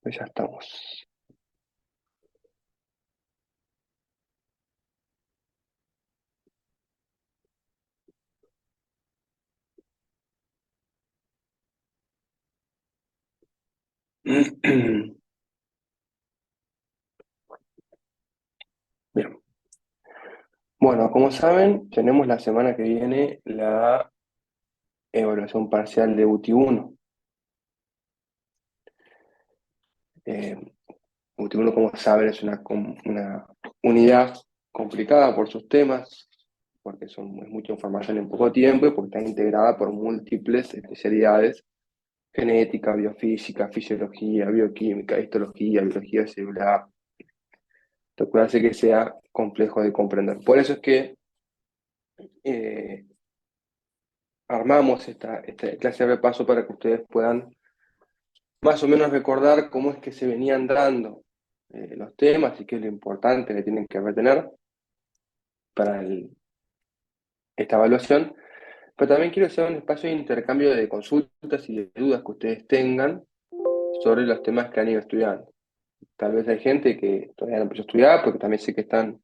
Pues ya estamos. Bien. Bueno, como saben, tenemos la semana que viene la evaluación parcial de UTI 1. UTI 1, como saben, es una unidad complicada por sus temas, porque es mucha información en poco tiempo y porque está integrada por múltiples especialidades: genética, biofísica, fisiología, bioquímica, histología, biología celular, lo cual hace que sea complejo de comprender. Por eso es que eh, armamos esta clase de repaso para que ustedes puedan más o menos recordar cómo es que se venían dando los temas y qué es lo importante que tienen que retener para esta evaluación. Pero también quiero hacer un espacio de intercambio de consultas y de dudas que ustedes tengan sobre los temas que han ido estudiando. Tal vez hay gente que todavía no empezó a estudiar, porque también sé que están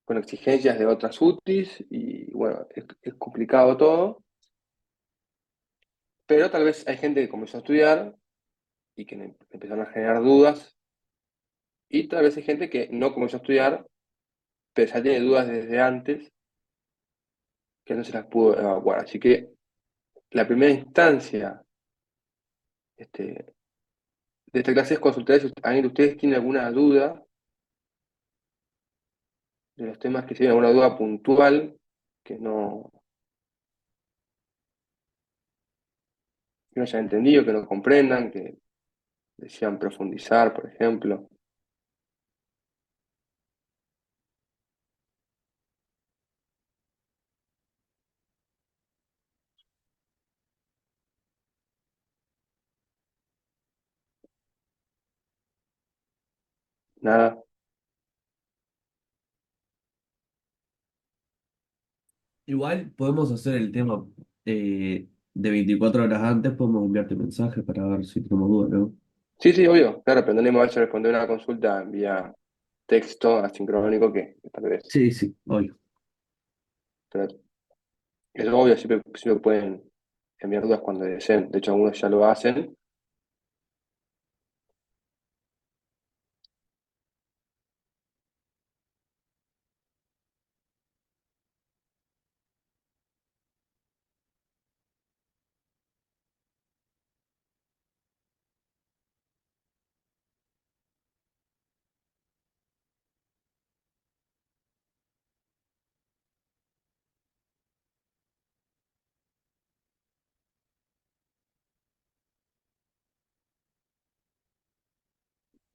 con exigencias de otras UTIs y bueno, es complicado todo, pero tal vez hay gente que comenzó a estudiar y que empezaron a generar dudas, y tal vez hay gente que no comenzó a estudiar, pero ya tiene dudas desde antes que no se las pudo evacuar. Así que la primera instancia de esta clase es consultar si alguien de ustedes tiene alguna duda de los temas, que tiene alguna duda puntual que no hayan entendido, que no comprendan, que desean profundizar, por ejemplo. Nada. Igual podemos hacer el tema de 24 horas antes, podemos enviarte mensaje para ver si tenemos dudas, ¿no? Sí, sí, obvio. Claro, pero no le vaya a responder una consulta vía texto asincrónico que tal vez. Sí, sí, obvio. Pero es obvio, siempre pueden enviar dudas cuando deseen. De hecho, algunos ya lo hacen.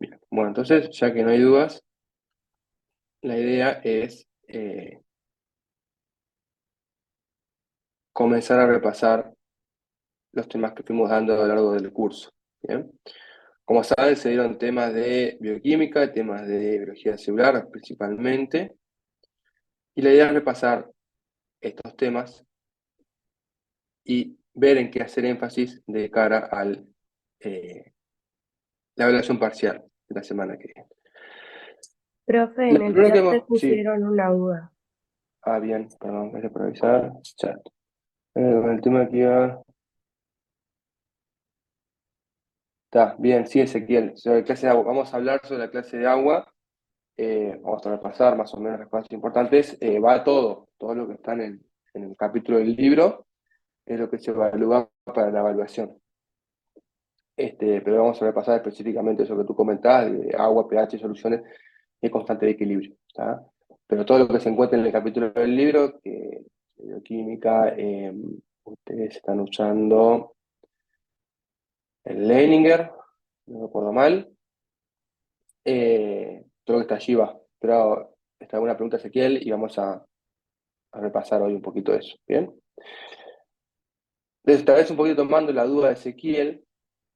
Bien. Bueno, entonces, ya que no hay dudas, la idea es comenzar a repasar los temas que fuimos dando a lo largo del curso. ¿Bien? Como saben, se dieron temas de bioquímica, temas de biología celular principalmente, y la idea es repasar estos temas y ver en qué hacer énfasis de cara a la evaluación parcial de la semana que viene. Profe, Lo en el primero que chat te hemos, sí, pusieron una duda. bien, perdón, gracias por avisar. Chat. Con el tema que iba. Está bien, sí, Ezequiel, sobre clase de agua. Vamos a hablar sobre la clase de agua. Vamos a repasar más o menos las cosas importantes. Va todo lo que está en el capítulo del libro, es lo que se evalúa para la evaluación. Pero vamos a repasar específicamente eso que tú comentabas, de agua, pH, soluciones y constante de equilibrio. ¿Tá? Pero todo lo que se encuentra en el capítulo del libro, que bioquímica, ustedes están usando el Leininger, no recuerdo mal, todo lo que está allí va. Pero está alguna pregunta, Ezequiel, y vamos a repasar hoy un poquito eso. ¿Bien? Entonces, esta vez un poquito tomando la duda de Ezequiel,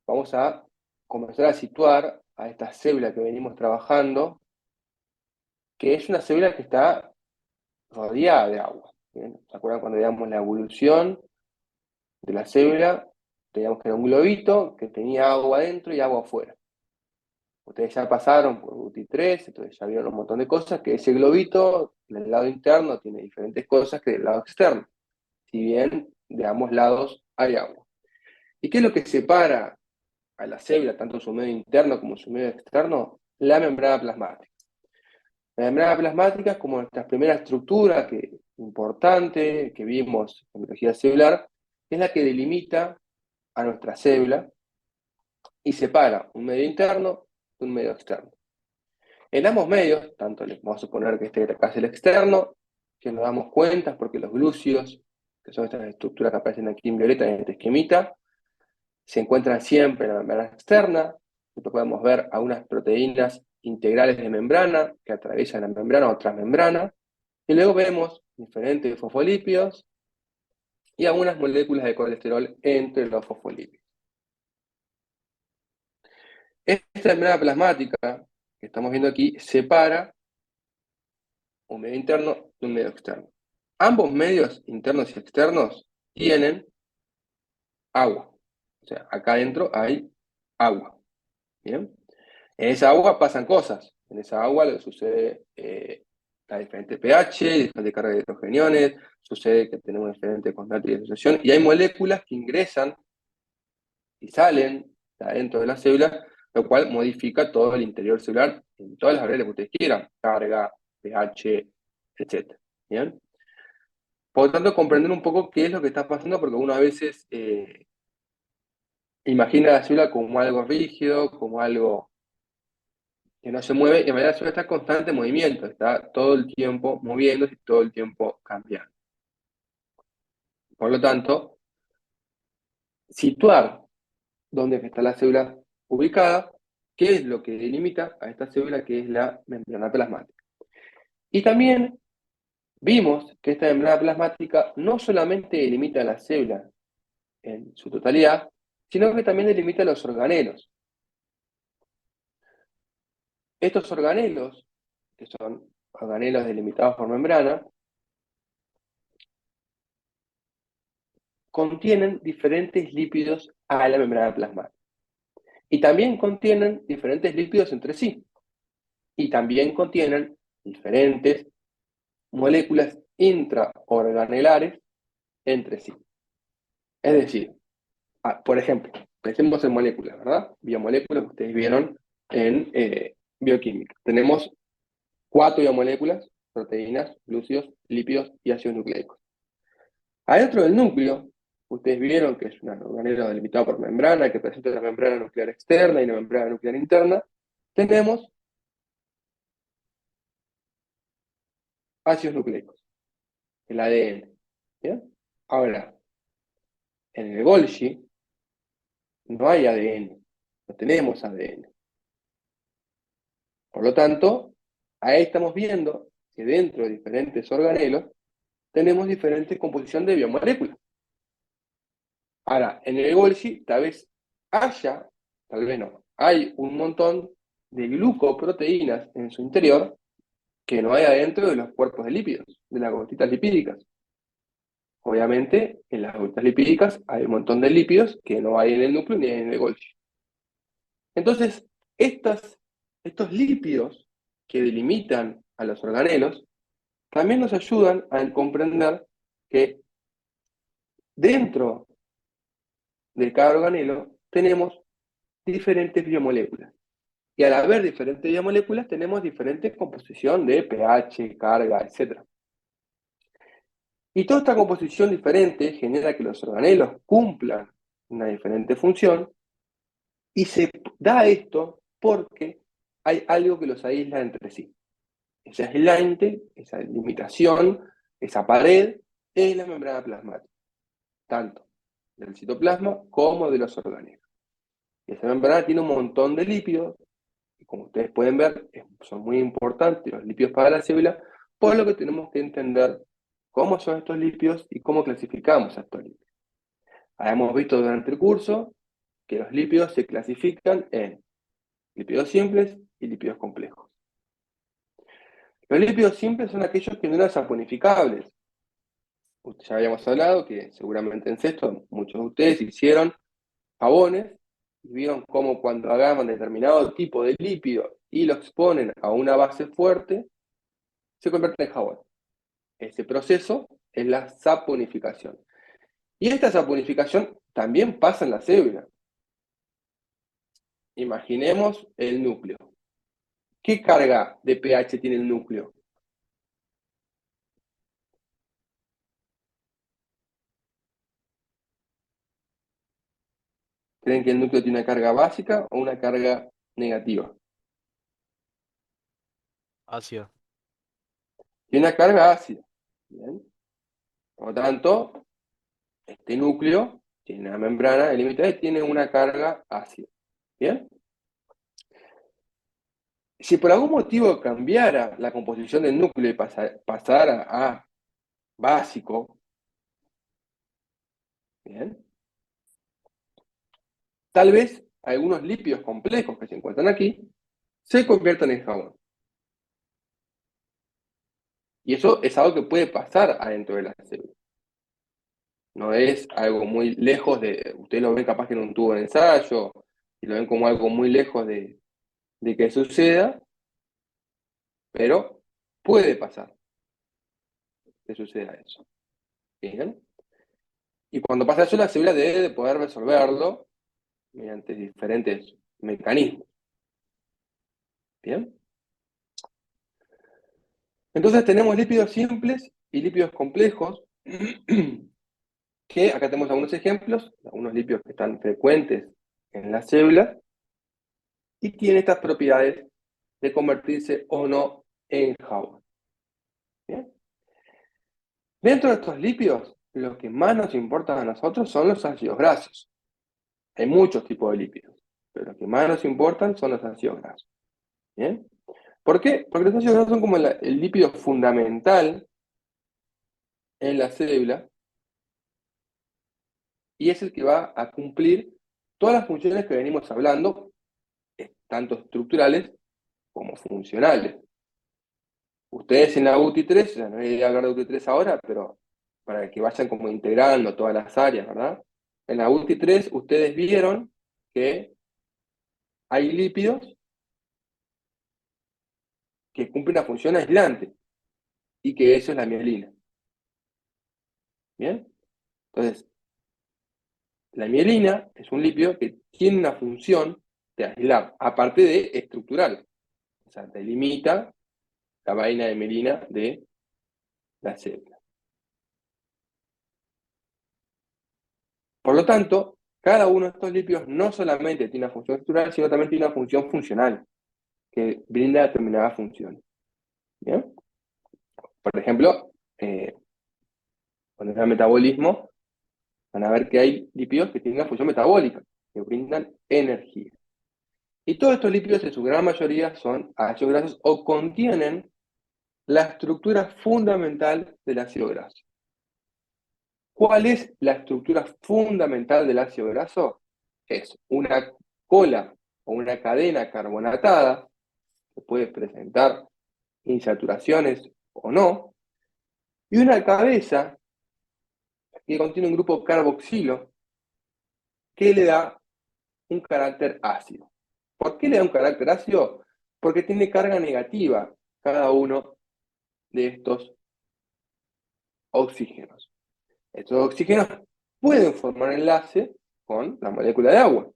vamos a comenzar a situar a esta célula que venimos trabajando, que es una célula que está rodeada de agua. ¿Bien? ¿Se acuerdan cuando veíamos la evolución de la célula? Teníamos que era un globito que tenía agua adentro y agua afuera. Ustedes ya pasaron por UTI-3, entonces ya vieron un montón de cosas, que ese globito del lado interno tiene diferentes cosas que del lado externo, si bien de ambos lados hay agua. ¿Y qué es lo que separa a la célula, tanto su medio interno como su medio externo? La membrana plasmática. La membrana plasmática es como nuestra primera estructura importante que vimos en biología celular, es la que delimita a nuestra célula y separa un medio interno de un medio externo. En ambos medios, tanto vamos a suponer que este acá es el externo, que nos damos cuenta es porque los glúcidos, que son estas estructuras que aparecen aquí en violeta en este esquemita, se encuentran siempre en la membrana externa. Nosotros podemos ver algunas proteínas integrales de membrana que atraviesan la membrana o otras membranas, y luego vemos diferentes fosfolípidos y algunas moléculas de colesterol entre los fosfolípidos. Esta membrana plasmática que estamos viendo aquí separa un medio interno de un medio externo. Ambos medios internos y externos tienen agua. O sea, acá adentro hay agua. ¿Bien? En esa agua pasan cosas. En esa agua le sucede a diferente pH, diferente carga de hidrogeniones, sucede que tenemos diferentes constantes de disociación, y hay moléculas que ingresan y salen de adentro de la célula, lo cual modifica todo el interior celular en todas las variables que ustedes quieran, carga, pH, etc. ¿Bien? Por lo tanto, comprender un poco qué es lo que está pasando, porque uno a veces imagina la célula como algo rígido, como algo que no se mueve, y en realidad la célula está en constante movimiento, está todo el tiempo moviéndose y todo el tiempo cambiando. Por lo tanto, situar dónde está la célula ubicada, qué es lo que delimita a esta célula que es la membrana plasmática. Y también vimos que esta membrana plasmática no solamente delimita la célula en su totalidad, sino que también delimita los organelos. Estos organelos, que son organelos delimitados por membrana, contienen diferentes lípidos a la membrana plasmática. Y también contienen diferentes lípidos entre sí. Y también contienen diferentes moléculas intraorganelares entre sí. Es decir, por ejemplo, pensemos en moléculas, ¿verdad? Biomoléculas que ustedes vieron en bioquímica. Tenemos 4 biomoléculas: proteínas, glúcidos, lípidos y ácidos nucleicos. Adentro del núcleo, ustedes vieron que es un organelo delimitado por membrana, que presenta una membrana nuclear externa y una membrana nuclear interna. Tenemos ácidos nucleicos, el ADN. ¿Bien? Ahora, en el Golgi no hay ADN, no tenemos ADN. Por lo tanto, ahí estamos viendo que dentro de diferentes organelos tenemos diferente composición de biomoléculas. Ahora, en el Golgi tal vez haya, tal vez no, hay un montón de glucoproteínas en su interior que no hay adentro de los cuerpos de lípidos, de las gotitas lipídicas. Obviamente, en las gotitas lipídicas hay un montón de lípidos que no hay en el núcleo ni en el Golgi. Entonces, estos lípidos que delimitan a los organelos también nos ayudan a comprender que dentro de cada organelo tenemos diferentes biomoléculas. Y al haber diferentes biomoléculas tenemos diferente composición de pH, carga, etc. Y toda esta composición diferente genera que los organelos cumplan una diferente función, y se da esto porque hay algo que los aísla entre sí. Ese aislante, esa limitación, esa pared, es la membrana plasmática, tanto del citoplasma como de los organelos. Y esa membrana tiene un montón de lípidos, y como ustedes pueden ver, son muy importantes los lípidos para la célula, por lo que tenemos que entender cómo son estos lípidos y cómo clasificamos a estos lípidos. Habíamos visto durante el curso que los lípidos se clasifican en lípidos simples y lípidos complejos. Los lípidos simples son aquellos que no eran saponificables. Ya habíamos hablado que seguramente en sexto muchos de ustedes hicieron jabones y vieron cómo cuando agarran determinado tipo de lípido y lo exponen a una base fuerte, se convierte en jabón. Ese proceso es la saponificación. Y esta saponificación también pasa en la célula. Imaginemos el núcleo. ¿Qué carga de pH tiene el núcleo? ¿Creen que el núcleo tiene una carga básica o una carga negativa? Ácido. Tiene una carga ácida. ¿Bien? Por lo tanto, este núcleo tiene una membrana delimitada y tiene una carga ácida. ¿Bien? Si por algún motivo cambiara la composición del núcleo y pasara a básico, ¿bien? Tal vez algunos lípidos complejos que se encuentran aquí se conviertan en jabón. Y eso es algo que puede pasar adentro de la célula. No es algo muy lejos de, ustedes lo ven capaz que en un tubo de ensayo, y lo ven como algo muy lejos de que suceda, pero puede pasar que suceda eso. ¿Bien? Y cuando pasa eso, la célula debe de poder resolverlo mediante diferentes mecanismos. ¿Bien? Entonces tenemos lípidos simples y lípidos complejos, que acá tenemos algunos ejemplos, algunos lípidos que están frecuentes en la célula, y tienen estas propiedades de convertirse o no en jabón. ¿Bien? Dentro de estos lípidos, lo que más nos importa a nosotros son los ácidos grasos. Hay muchos tipos de lípidos, pero los que más nos importan son los ácidos grasos. ¿Bien? ¿Por qué? Porque los ácidos grasos son como el lípido fundamental en la célula y es el que va a cumplir todas las funciones que venimos hablando, tanto estructurales como funcionales. Ustedes en la UTI-3, ya no voy a hablar de UTI-3 ahora, pero para que vayan como integrando todas las áreas, ¿verdad? En la UTI-3 ustedes vieron que hay lípidos que cumplen una función aislante y que eso es la mielina. ¿Bien? Entonces, la mielina es un lípido que tiene una función de aislar, aparte de estructural. O sea, delimita la vaina de mielina de la célula. Por lo tanto, cada uno de estos lípidos no solamente tiene una función estructural, sino también tiene una función funcional, que brinda determinadas funciones. ¿Bien? Por ejemplo, cuando es el metabolismo, van a ver que hay lípidos que tienen una función metabólica, que brindan energía. Y todos estos lípidos, en su gran mayoría, son ácidos grasos o contienen la estructura fundamental del ácido graso. ¿Cuál es la estructura fundamental del ácido graso? Es una cola o una cadena carbonatada que puede presentar insaturaciones o no, y una cabeza que contiene un grupo carboxilo que le da un carácter ácido. ¿Por qué le da un carácter ácido? Porque tiene carga negativa cada uno de estos oxígenos. Estos oxígenos pueden formar enlace con la molécula de agua,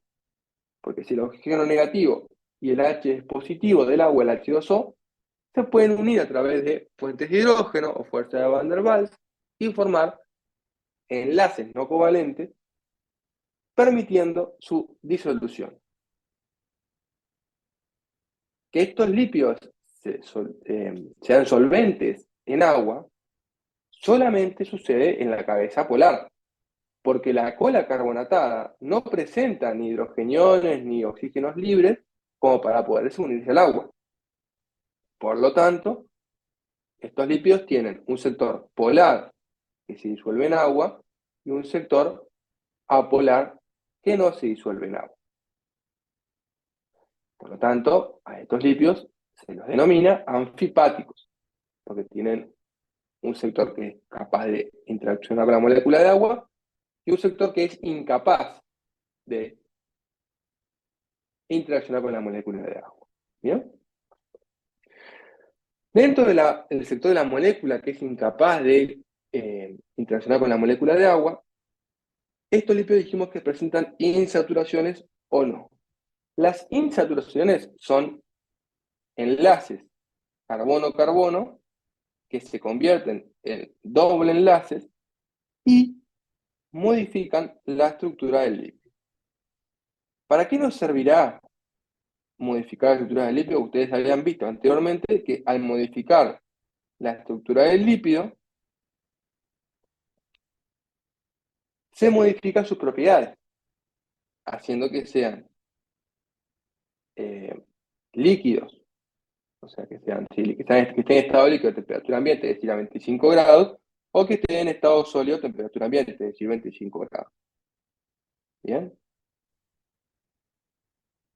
porque si el oxígeno negativo y el H es positivo del agua, el H2O, se pueden unir a través de puentes de hidrógeno o fuerza de Van der Waals y formar enlaces no covalentes, permitiendo su disolución. Que estos lípidos sean solventes en agua solamente sucede en la cabeza polar, porque la cola carbonatada no presenta ni hidrogeniones ni oxígenos libres como para poder unirse al agua. Por lo tanto, estos lípidos tienen un sector polar que se disuelve en agua y un sector apolar que no se disuelve en agua. Por lo tanto, a estos lípidos se los denomina anfipáticos, porque tienen un sector que es capaz de interaccionar con la molécula de agua y un sector que es incapaz de interaccionar con la molécula de agua. ¿Bien? Dentro del sector de la molécula que es incapaz de interaccionar con la molécula de agua, estos lípidos dijimos que presentan insaturaciones o no. Las insaturaciones son enlaces carbono-carbono que se convierten en doble enlaces y modifican la estructura del lípido. ¿Para qué nos servirá modificar la estructura del lípido? Ustedes habían visto anteriormente que al modificar la estructura del lípido, se modifican sus propiedades, haciendo que sean líquidos, o sea, que estén en estado líquido a temperatura ambiente, es decir, a 25 grados, o que estén en estado sólido a temperatura ambiente, es decir, 25 grados. ¿Bien?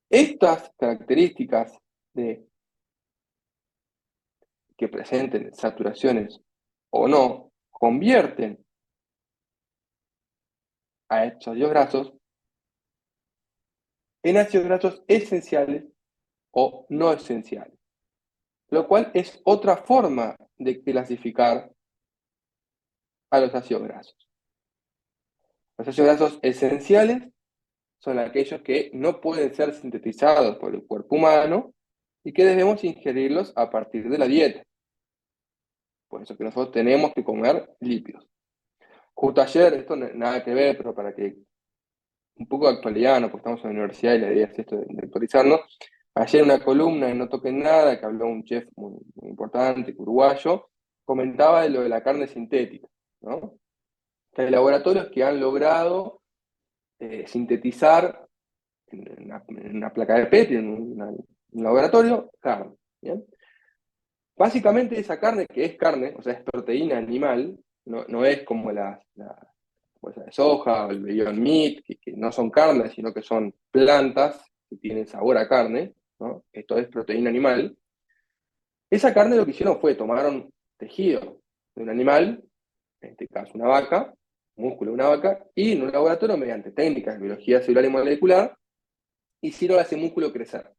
Estas características que presenten saturaciones o no, convierten a estos ácidos grasos en ácidos grasos esenciales o no esenciales, lo cual es otra forma de clasificar a los ácidos grasos. Los ácidos grasos esenciales son aquellos que no pueden ser sintetizados por el cuerpo humano y que debemos ingerirlos a partir de la dieta. Por eso que nosotros tenemos que comer lípidos. Justo ayer, esto nada que ver, pero para que un poco de actualidad, ¿no? Porque estamos en la universidad y la idea es esto de actualizarnos. Ayer una columna en No Toquen Nada, que habló un chef muy importante, uruguayo, comentaba de lo de la carne sintética, ¿no? Que hay laboratorios que han logrado sintetizar en una placa de Petri, en un laboratorio, carne. ¿Bien? Básicamente esa carne, que es carne, o sea, es proteína animal, no es como la bolsa de soja o el Beyond Meat, que no son carnes, sino que son plantas que tienen sabor a carne, ¿no? Esto es proteína animal. Esa carne lo que hicieron fue, tomaron tejido de un animal, en este caso una vaca, músculo de una vaca, y en un laboratorio, mediante técnicas de biología celular y molecular, hicieron a ese músculo crecer.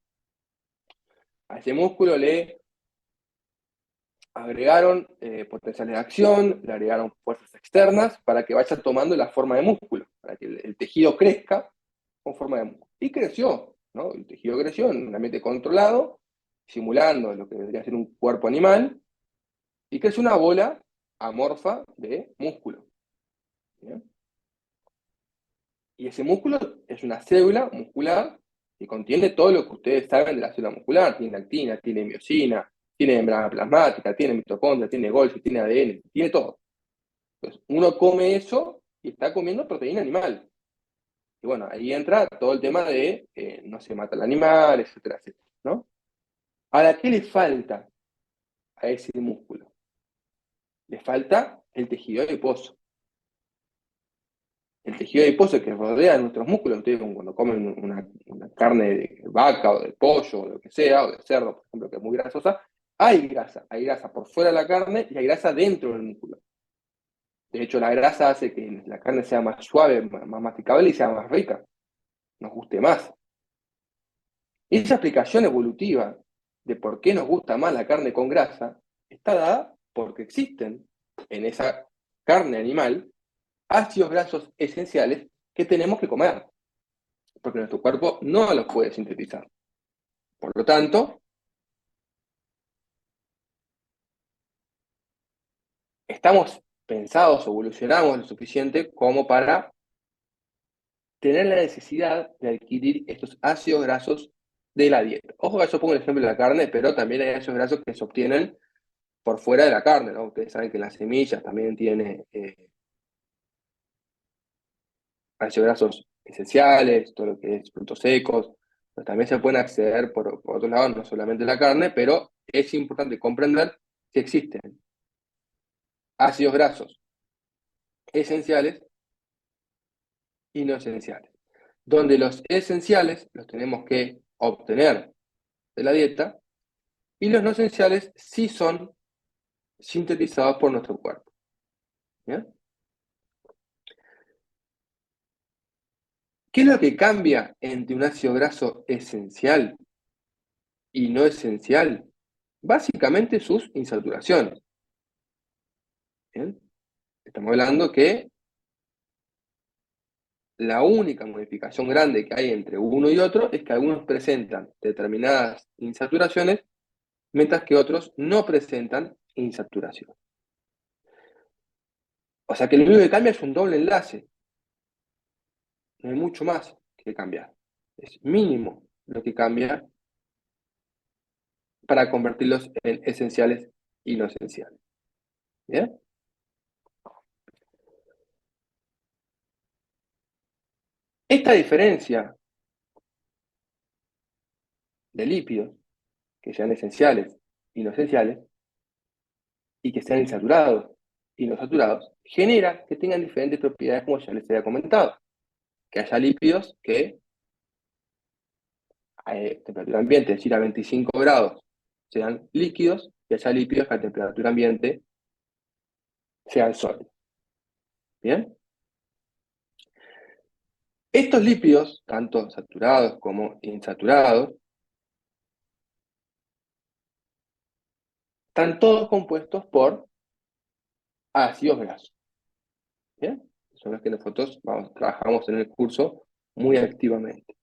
A ese músculo le agregaron potenciales de acción, le agregaron fuerzas externas para que vaya tomando la forma de músculo, para que el tejido crezca con forma de músculo. Y creció, ¿no? El tejido creció en un ambiente controlado, simulando lo que debería ser un cuerpo animal, y creció una bola amorfa de músculo. ¿Bien? Y ese músculo es una célula muscular que contiene todo lo que ustedes saben de la célula muscular. Tiene actina, tiene miosina, tiene membrana plasmática, tiene mitocondria, tiene Golgi, tiene ADN, tiene todo. Entonces, uno come eso y está comiendo proteína animal. Y bueno, ahí entra todo el tema de no se mata el animal, etcétera, etcétera, ¿no? Ahora, ¿qué le falta a ese músculo? Le falta el tejido adiposo. El tejido adiposo que rodea nuestros músculos, ustedes cuando comen una carne de vaca o de pollo o de lo que sea, o de cerdo, por ejemplo, que es muy grasosa, hay grasa por fuera de la carne y hay grasa dentro del músculo. De hecho, la grasa hace que la carne sea más suave, más masticable y sea más rica, nos guste más. Esa explicación evolutiva de por qué nos gusta más la carne con grasa está dada porque existen en esa carne animal ácidos grasos esenciales que tenemos que comer, porque nuestro cuerpo no los puede sintetizar. Por lo tanto, estamos pensados o evolucionamos lo suficiente como para tener la necesidad de adquirir estos ácidos grasos de la dieta. Ojo que yo pongo el ejemplo de la carne, pero también hay ácidos grasos que se obtienen por fuera de la carne, ¿no? Ustedes saben que las semillas también tienen ácidos grasos esenciales, todo lo que es frutos secos, pero también se pueden acceder por otro lado, no solamente la carne, pero es importante comprender que existen ácidos grasos esenciales y no esenciales, donde los esenciales los tenemos que obtener de la dieta y los no esenciales sí son sintetizados por nuestro cuerpo. ¿Bien? ¿Qué es lo que cambia entre un ácido graso esencial y no esencial? Básicamente sus insaturaciones. ¿Bien? Estamos hablando que la única modificación grande que hay entre uno y otro es que algunos presentan determinadas insaturaciones, mientras que otros no presentan insaturación. O sea que lo único que cambia es un doble enlace. No hay mucho más que cambiar. Es mínimo lo que cambia para convertirlos en esenciales y no esenciales. ¿Bien? Esta diferencia de lípidos, que sean esenciales y no esenciales, y que sean insaturados y no saturados, genera que tengan diferentes propiedades, como ya les había comentado. Que haya lípidos que a temperatura ambiente, es decir, a 25 grados, sean líquidos, y haya lípidos que a temperatura ambiente sean sólidos. ¿Bien? Estos lípidos, tanto saturados como insaturados, están todos compuestos por ácidos grasos. ¿Bien? Son los que nosotros trabajamos en el curso muy activamente.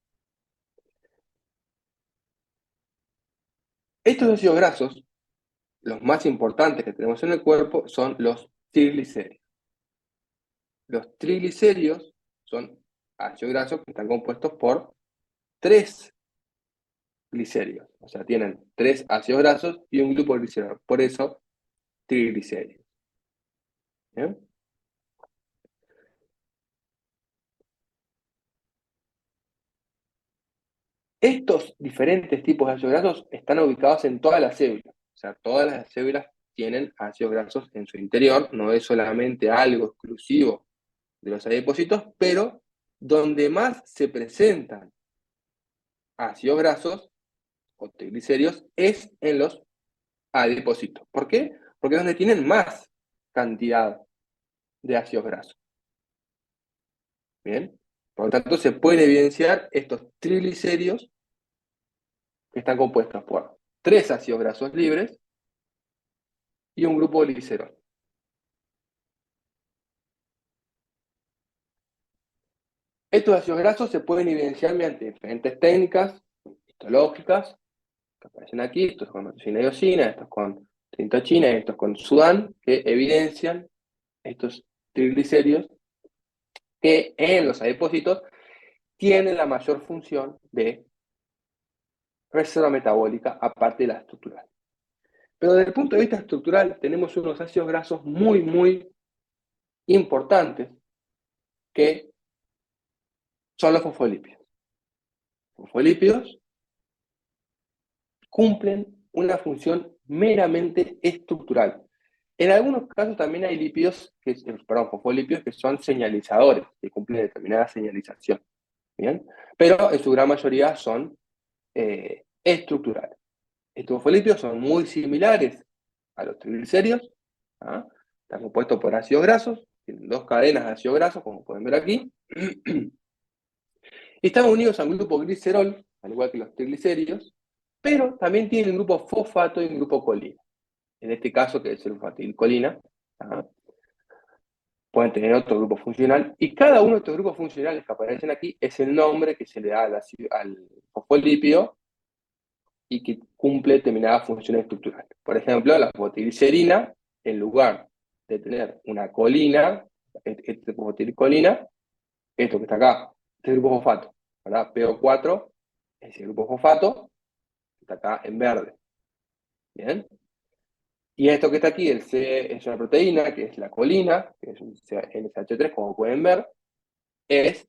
Estos ácidos grasos, los más importantes que tenemos en el cuerpo, son los triglicéridos. Los triglicéridos son ácidos grasos que están compuestos por 3 glicéridos. O sea, tienen 3 ácidos grasos y un grupo glicerol. Por eso, triglicéridos. ¿Bien? Estos diferentes tipos de ácidos grasos están ubicados en todas las células. O sea, todas las células tienen ácidos grasos en su interior. No es solamente algo exclusivo de los adipocitos, pero donde más se presentan ácidos grasos o triglicéridos es en los adipocitos. ¿Por qué? Porque es donde tienen más cantidad de ácidos grasos. Bien. Por lo tanto, se pueden evidenciar estos triglicéridos que están compuestos por 3 ácidos grasos libres y un grupo de glicerol. Estos ácidos grasos se pueden evidenciar mediante diferentes técnicas histológicas que aparecen aquí, estos con matosina y iosina, estos con trintochina y estos con sudán, que evidencian estos triglicéridos que en los adipocitos tienen la mayor función de reserva metabólica aparte de la estructural. Pero desde el punto de vista estructural tenemos unos ácidos grasos muy, muy importantes que son los fosfolípidos. Los fosfolípidos cumplen una función meramente estructural. En algunos casos también hay fosfolípidos que son señalizadores, que cumplen determinada señalización. ¿Bien? Pero en su gran mayoría son estructurales. Estos fosfolípidos son muy similares a los triglicéridos. ¿Ah? Están compuestos por ácidos grasos, tienen 2 cadenas de ácidos grasos, como pueden ver aquí. Están unidos a un grupo glicerol, al igual que los triglicéridos, pero también tienen un grupo fosfato y un grupo colina. En este caso, que es el fosfatilcolina, ¿ah? Pueden tener otro grupo funcional, y cada uno de estos grupos funcionales que aparecen aquí es el nombre que se le da al fosfolípido y que cumple determinadas funciones estructurales. Por ejemplo, la fosfatilglicerina, en lugar de tener una colina, esta fosfatilcolina, esto que está acá, este grupo fosfato, ¿verdad? PO4 es el grupo fosfato, que está acá en verde. ¿Bien? Y esto que está aquí, el C, es una proteína, que es la colina, que es un NSH3, como pueden ver, es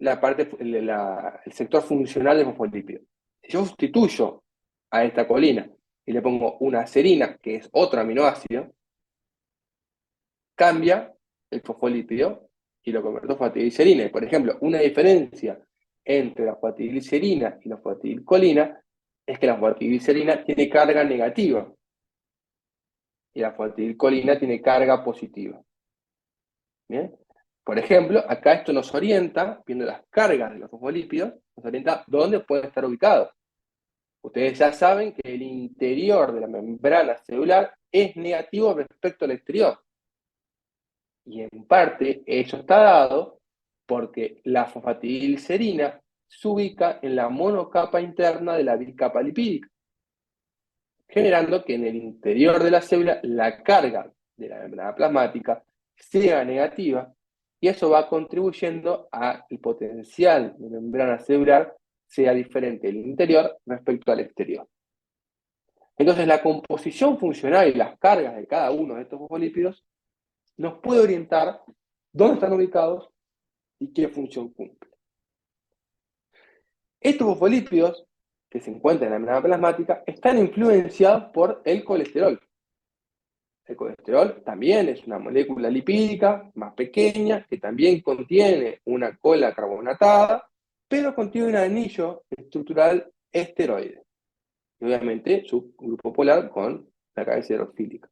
el sector funcional del fosfolípido. Si yo sustituyo a esta colina y le pongo una serina, que es otro aminoácido, cambia el fosfolípido y lo convierto en fosfatilglicerina. Y, por ejemplo, una diferencia entre la fosfatilglicerina y la fosfatilcolina es que la fosfatilglicerina tiene carga negativa y la fosfatilcolina tiene carga positiva. ¿Bien? Por ejemplo, acá esto nos orienta, viendo las cargas de los fosfolípidos, nos orienta dónde pueden estar ubicados. Ustedes ya saben que el interior de la membrana celular es negativo respecto al exterior. Y en parte eso está dado porque la fosfatidilcerina se ubica en la monocapa interna de la bicapa lipídica, generando que en el interior de la célula la carga de la membrana plasmática sea negativa, y eso va contribuyendo a que el potencial de membrana celular sea diferente del interior respecto al exterior. Entonces, la composición funcional y las cargas de cada uno de estos fosfolípidos nos puede orientar dónde están ubicados y qué función cumplen. Estos fosfolípidos que se encuentran en la membrana plasmática están influenciados por el colesterol. El colesterol también es una molécula lipídica más pequeña que también contiene una cola carbonatada, pero contiene un anillo estructural esteroide. Y obviamente su grupo polar con la cabeza hidroxílica.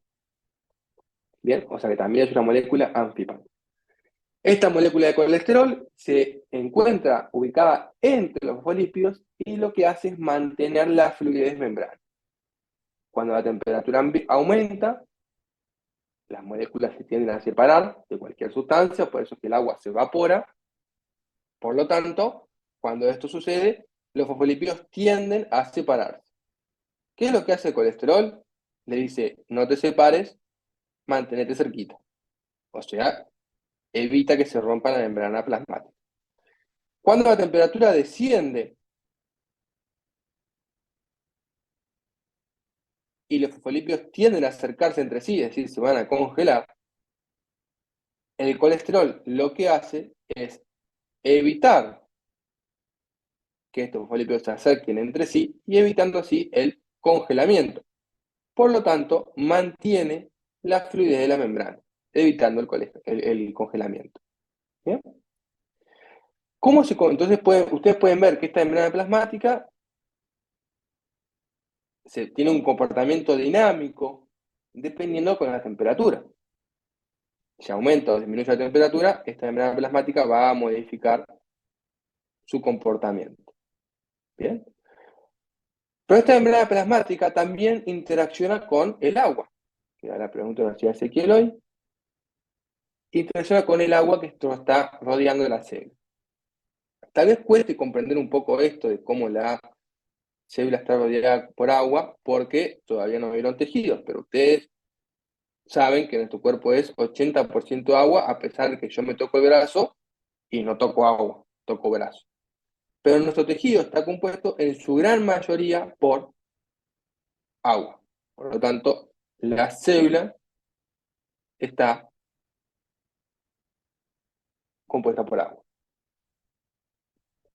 Bien, o sea que también es una molécula anfipática. Esta molécula de colesterol se encuentra ubicada entre los fosfolípidos y lo que hace es mantener la fluidez membrana. Cuando la temperatura aumenta, las moléculas se tienden a separar de cualquier sustancia, por eso es que el agua se evapora. Por lo tanto, cuando esto sucede, los fosfolípidos tienden a separarse. ¿Qué es lo que hace el colesterol? Le dice, no te separes, mantenete cerquita. O sea, evita que se rompa la membrana plasmática. Cuando la temperatura desciende y los fosfolípidos tienden a acercarse entre sí, es decir, se van a congelar, el colesterol lo que hace es evitar que estos fosfolípidos se acerquen entre sí y evitando así el congelamiento. Por lo tanto, mantiene la fluidez de la membrana, evitando el congelamiento. ¿Bien? Entonces ustedes pueden ver que esta membrana plasmática tiene un comportamiento dinámico dependiendo con la temperatura. Si aumenta o disminuye la temperatura, esta membrana plasmática va a modificar su comportamiento. ¿Bien? Pero esta membrana plasmática también interacciona con el agua, que era la pregunta que hacía Ezequiel hoy. Interacciona con el agua que está rodeando la célula. Tal vez cueste comprender un poco esto de cómo la célula está rodeada por agua, porque todavía no vieron tejidos, pero ustedes saben que nuestro cuerpo es 80% agua, a pesar de que yo me toco el brazo y no toco agua, toco brazo. Pero nuestro tejido está compuesto en su gran mayoría por agua. Por lo tanto, la célula está compuesta por agua.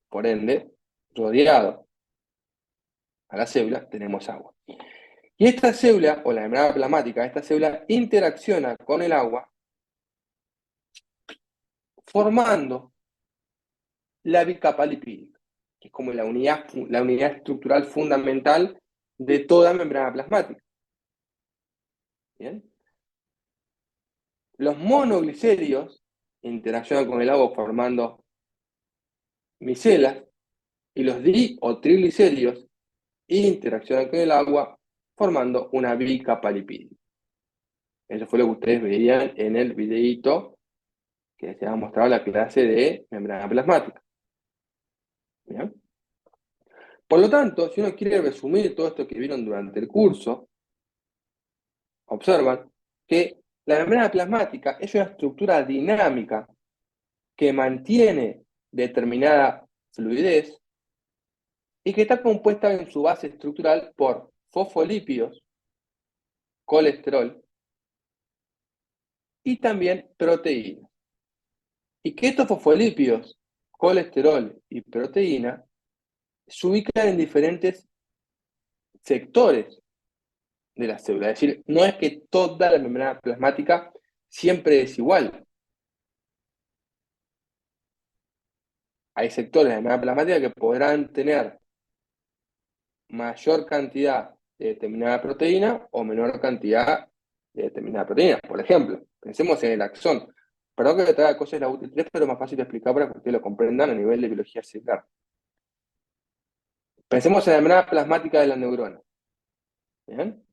Por ende, rodeado a la célula tenemos agua. Y esta célula, o la membrana plasmática, esta célula interacciona con el agua formando la bicapa lipídica, que es como la unidad estructural fundamental de toda membrana plasmática. ¿Bien? Los monoglicéridos interaccionan con el agua formando micelas, y los di o triglicéridos interaccionan con el agua formando una bicapa lipídica. Eso fue lo que ustedes veían en el videíto que les había mostrado la clase de membrana plasmática. ¿Bien? Por lo tanto, si uno quiere resumir todo esto que vieron durante el curso, observan que la membrana plasmática es una estructura dinámica que mantiene determinada fluidez y que está compuesta en su base estructural por fosfolípidos, colesterol y también proteínas. Y que estos fosfolípidos, colesterol y proteína se ubican en diferentes sectores de la célula. Es decir, no es que toda la membrana plasmática siempre es igual. Hay sectores de la membrana plasmática que podrán tener mayor cantidad de determinada proteína o menor cantidad de determinada proteína. Por ejemplo, pensemos en el axón. Perdón que le traiga cosas de la UTI 3, pero es más fácil de explicar para que ustedes lo comprendan a nivel de biología celular. Pensemos en la membrana plasmática de la neurona. ¿Bien?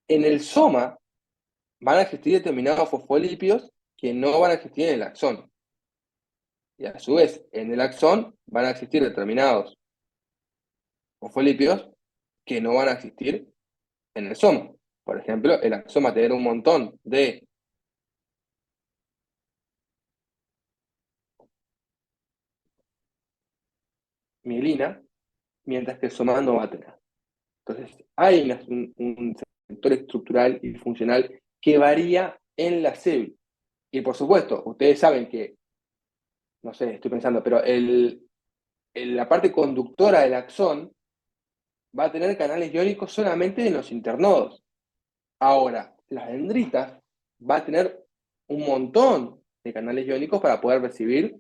En el soma van a existir determinados fosfolípidos que no van a existir en el axón. Y a su vez, en el axón van a existir determinados fosfolípidos que no van a existir en el soma. Por ejemplo, el axón va a tener un montón de mielina, mientras que el soma no va a tener. Entonces, hay un sector estructural y funcional que varía en la célula. Y por supuesto, ustedes saben que, no sé, estoy pensando, pero la parte conductora del axón va a tener canales iónicos solamente en los internodos. Ahora, las dendritas va a tener un montón de canales iónicos para poder recibir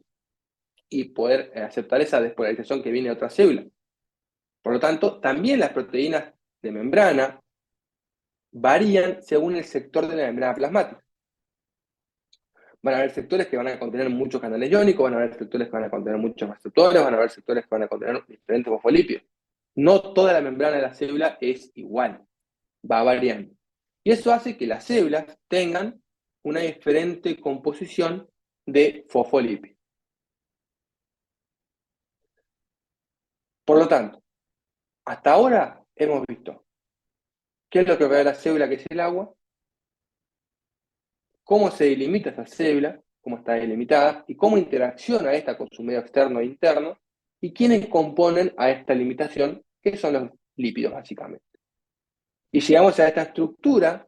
y poder aceptar esa despolarización que viene de otra célula. Por lo tanto, también las proteínas de membrana varían según el sector de la membrana plasmática. Van a haber sectores que van a contener muchos canales iónicos, van a haber sectores que van a contener muchos receptores, van a haber sectores que van a contener diferentes fosfolípidos. No toda la membrana de la célula es igual, va variando. Y eso hace que las células tengan una diferente composición de fosfolípidos. Por lo tanto, hasta ahora hemos visto qué es lo que ve la célula, que es el agua, cómo se delimita esa célula, cómo está delimitada, y cómo interacciona esta con su medio externo e interno, y quiénes componen a esta limitación, que son los lípidos, básicamente. Y llegamos a esta estructura,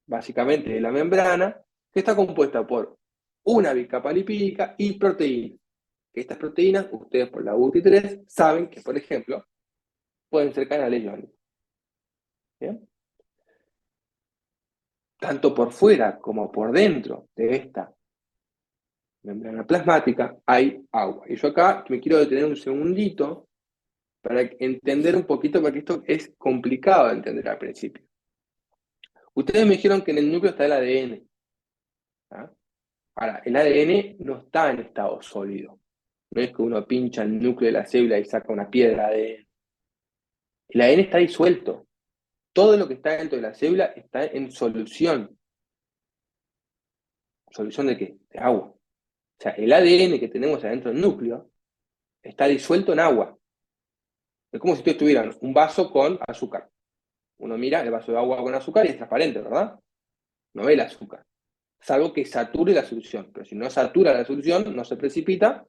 básicamente de la membrana, que está compuesta por una bicapa lipídica y proteínas. Estas proteínas, ustedes por la UTI3 saben que, por ejemplo, pueden ser canales iónicos. ¿Bien? Tanto por fuera como por dentro de esta membrana plasmática hay agua. Y yo acá me quiero detener un segundito para entender un poquito, porque esto es complicado de entender al principio. Ustedes me dijeron que en el núcleo está el ADN. ¿Ah? Ahora, el ADN no está en estado sólido. No es que uno pincha el núcleo de la célula y saca una piedra de ADN. El ADN está disuelto. Todo lo que está dentro de la célula está en solución. ¿Solución de qué? De agua. O sea, el ADN que tenemos adentro del núcleo está disuelto en agua. Es como si ustedes tuvieran un vaso con azúcar. Uno mira el vaso de agua con azúcar y es transparente, ¿verdad? No ve el azúcar. Salvo que sature la solución. Pero si no satura la solución, no se precipita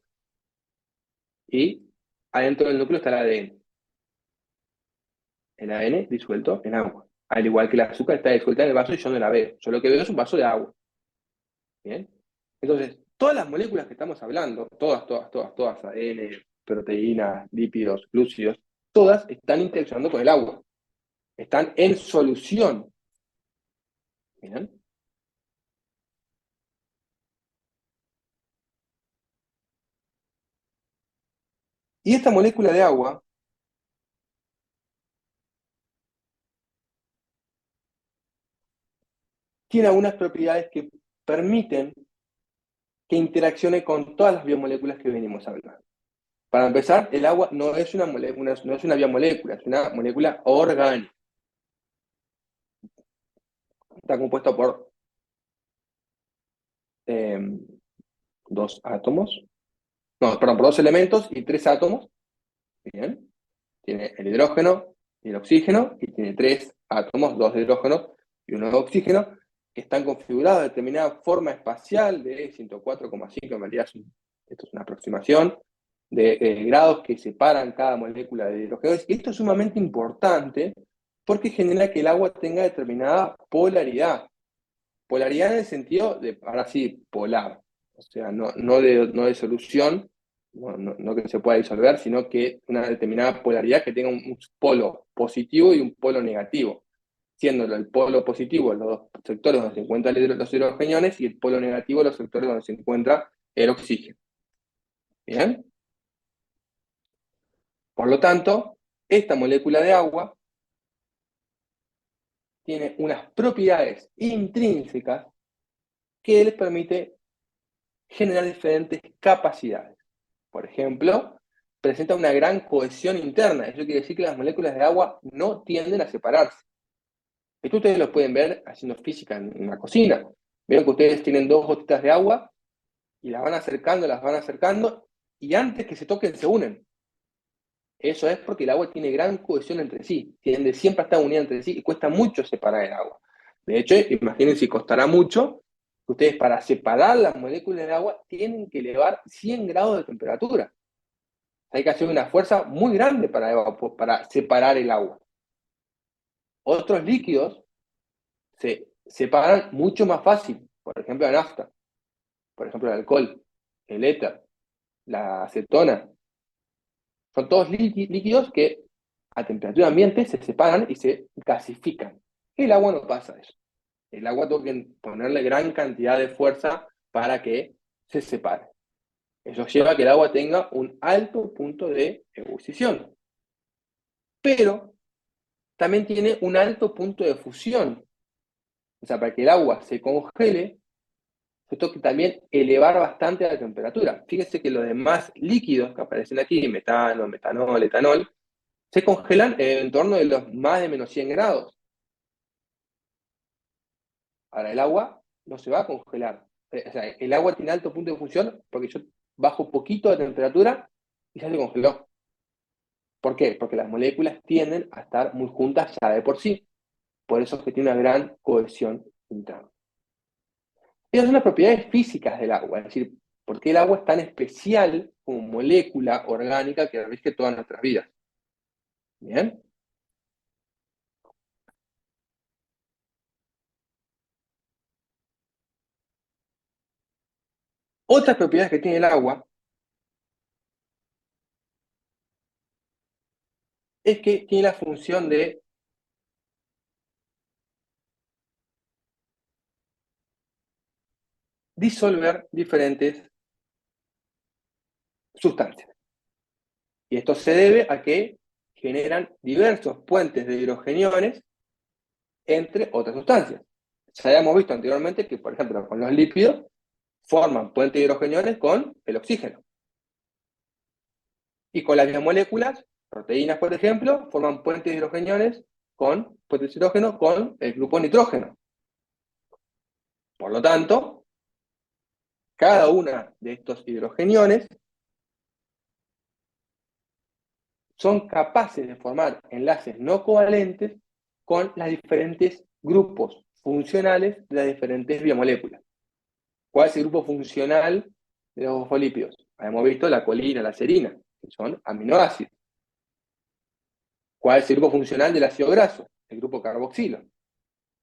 y adentro del núcleo está el ADN. El ADN disuelto en agua. Al igual que el azúcar está disuelta en el vaso y yo no la veo. Yo lo que veo es un vaso de agua. ¿Bien? Entonces, todas las moléculas que estamos hablando, todas, ADN, proteínas, lípidos, glúcidos, todas están interaccionando con el agua. Están en solución. ¿Bien? Y esta molécula de agua tiene algunas propiedades que permiten que interaccione con todas las biomoléculas que venimos hablando. Para empezar, el agua no es una molécula, no es una biomolécula, es una molécula orgánica. Está compuesta por dos átomos, no, perdón, por dos elementos y tres átomos. Bien. Tiene el hidrógeno y el oxígeno, y tiene tres átomos, dos de hidrógeno y uno de oxígeno, que están configurados de determinada forma espacial de 104,5, en realidad esto es una aproximación, de grados que separan cada molécula de hidrógeno. Y esto es sumamente importante porque genera que el agua tenga determinada polaridad. Polaridad en el sentido de, ahora sí, polar. O sea, no de solución, no que se pueda disolver, sino que una determinada polaridad que tenga un polo positivo y un polo negativo. Siendo el polo positivo los dos sectores donde se encuentran los hidrogeniones y el polo negativo los sectores donde se encuentra el oxígeno. ¿Bien? Por lo tanto, esta molécula de agua tiene unas propiedades intrínsecas que les permite generar diferentes capacidades. Por ejemplo, presenta una gran cohesión interna. Eso quiere decir que las moléculas de agua no tienden a separarse. Esto ustedes lo pueden ver haciendo física en la cocina. Vieron que ustedes tienen dos gotitas de agua y las van acercando, y antes que se toquen se unen. Eso es porque el agua tiene gran cohesión entre sí, tiende siempre a estar unida entre sí y cuesta mucho separar el agua. De hecho, imaginen si costará mucho, que ustedes para separar las moléculas de agua tienen que elevar 100 grados de temperatura. Hay que hacer una fuerza muy grande para separar el agua. Otros líquidos se separan mucho más fácil, por ejemplo la nafta, por ejemplo el alcohol, el éter, la acetona. Son todos líquidos que a temperatura ambiente se separan y se gasifican. El agua no pasa eso. El agua tengo que ponerle gran cantidad de fuerza para que se separe. Eso lleva a que el agua tenga un alto punto de ebullición. Pero también tiene un alto punto de fusión. O sea, para que el agua se congele, se tengo que también elevar bastante la temperatura. Fíjense que los demás líquidos que aparecen aquí, metano, metanol, etanol, se congelan en torno de los más de menos 100 grados. Ahora, el agua no se va a congelar. O sea, el agua tiene alto punto de fusión porque yo bajo poquito de temperatura y ya se congeló. ¿Por qué? Porque las moléculas tienden a estar muy juntas ya de por sí. Por eso es que tiene una gran cohesión interna. Esas son las propiedades físicas del agua, es decir, por qué el agua es tan especial como molécula orgánica que rige todas nuestras vidas. ¿Bien? Otras propiedades que tiene el agua es que tiene la función de disolver diferentes sustancias. Y esto se debe a que generan diversos puentes de hidrogeniones entre otras sustancias. Ya habíamos visto anteriormente que, por ejemplo, con los lípidos forman puentes de hidrogeniones con el oxígeno. Y con las biomoléculas, proteínas, por ejemplo, forman puentes de hidrogeniones con puentes de hidrógeno con el grupo nitrógeno. Por lo tanto, cada una de estos hidrogeniones son capaces de formar enlaces no covalentes con los diferentes grupos funcionales de las diferentes biomoléculas. ¿Cuál es el grupo funcional de los fosfolípidos? Hemos visto la colina, la serina, que son aminoácidos. ¿Cuál es el grupo funcional del ácido graso? El grupo carboxilo.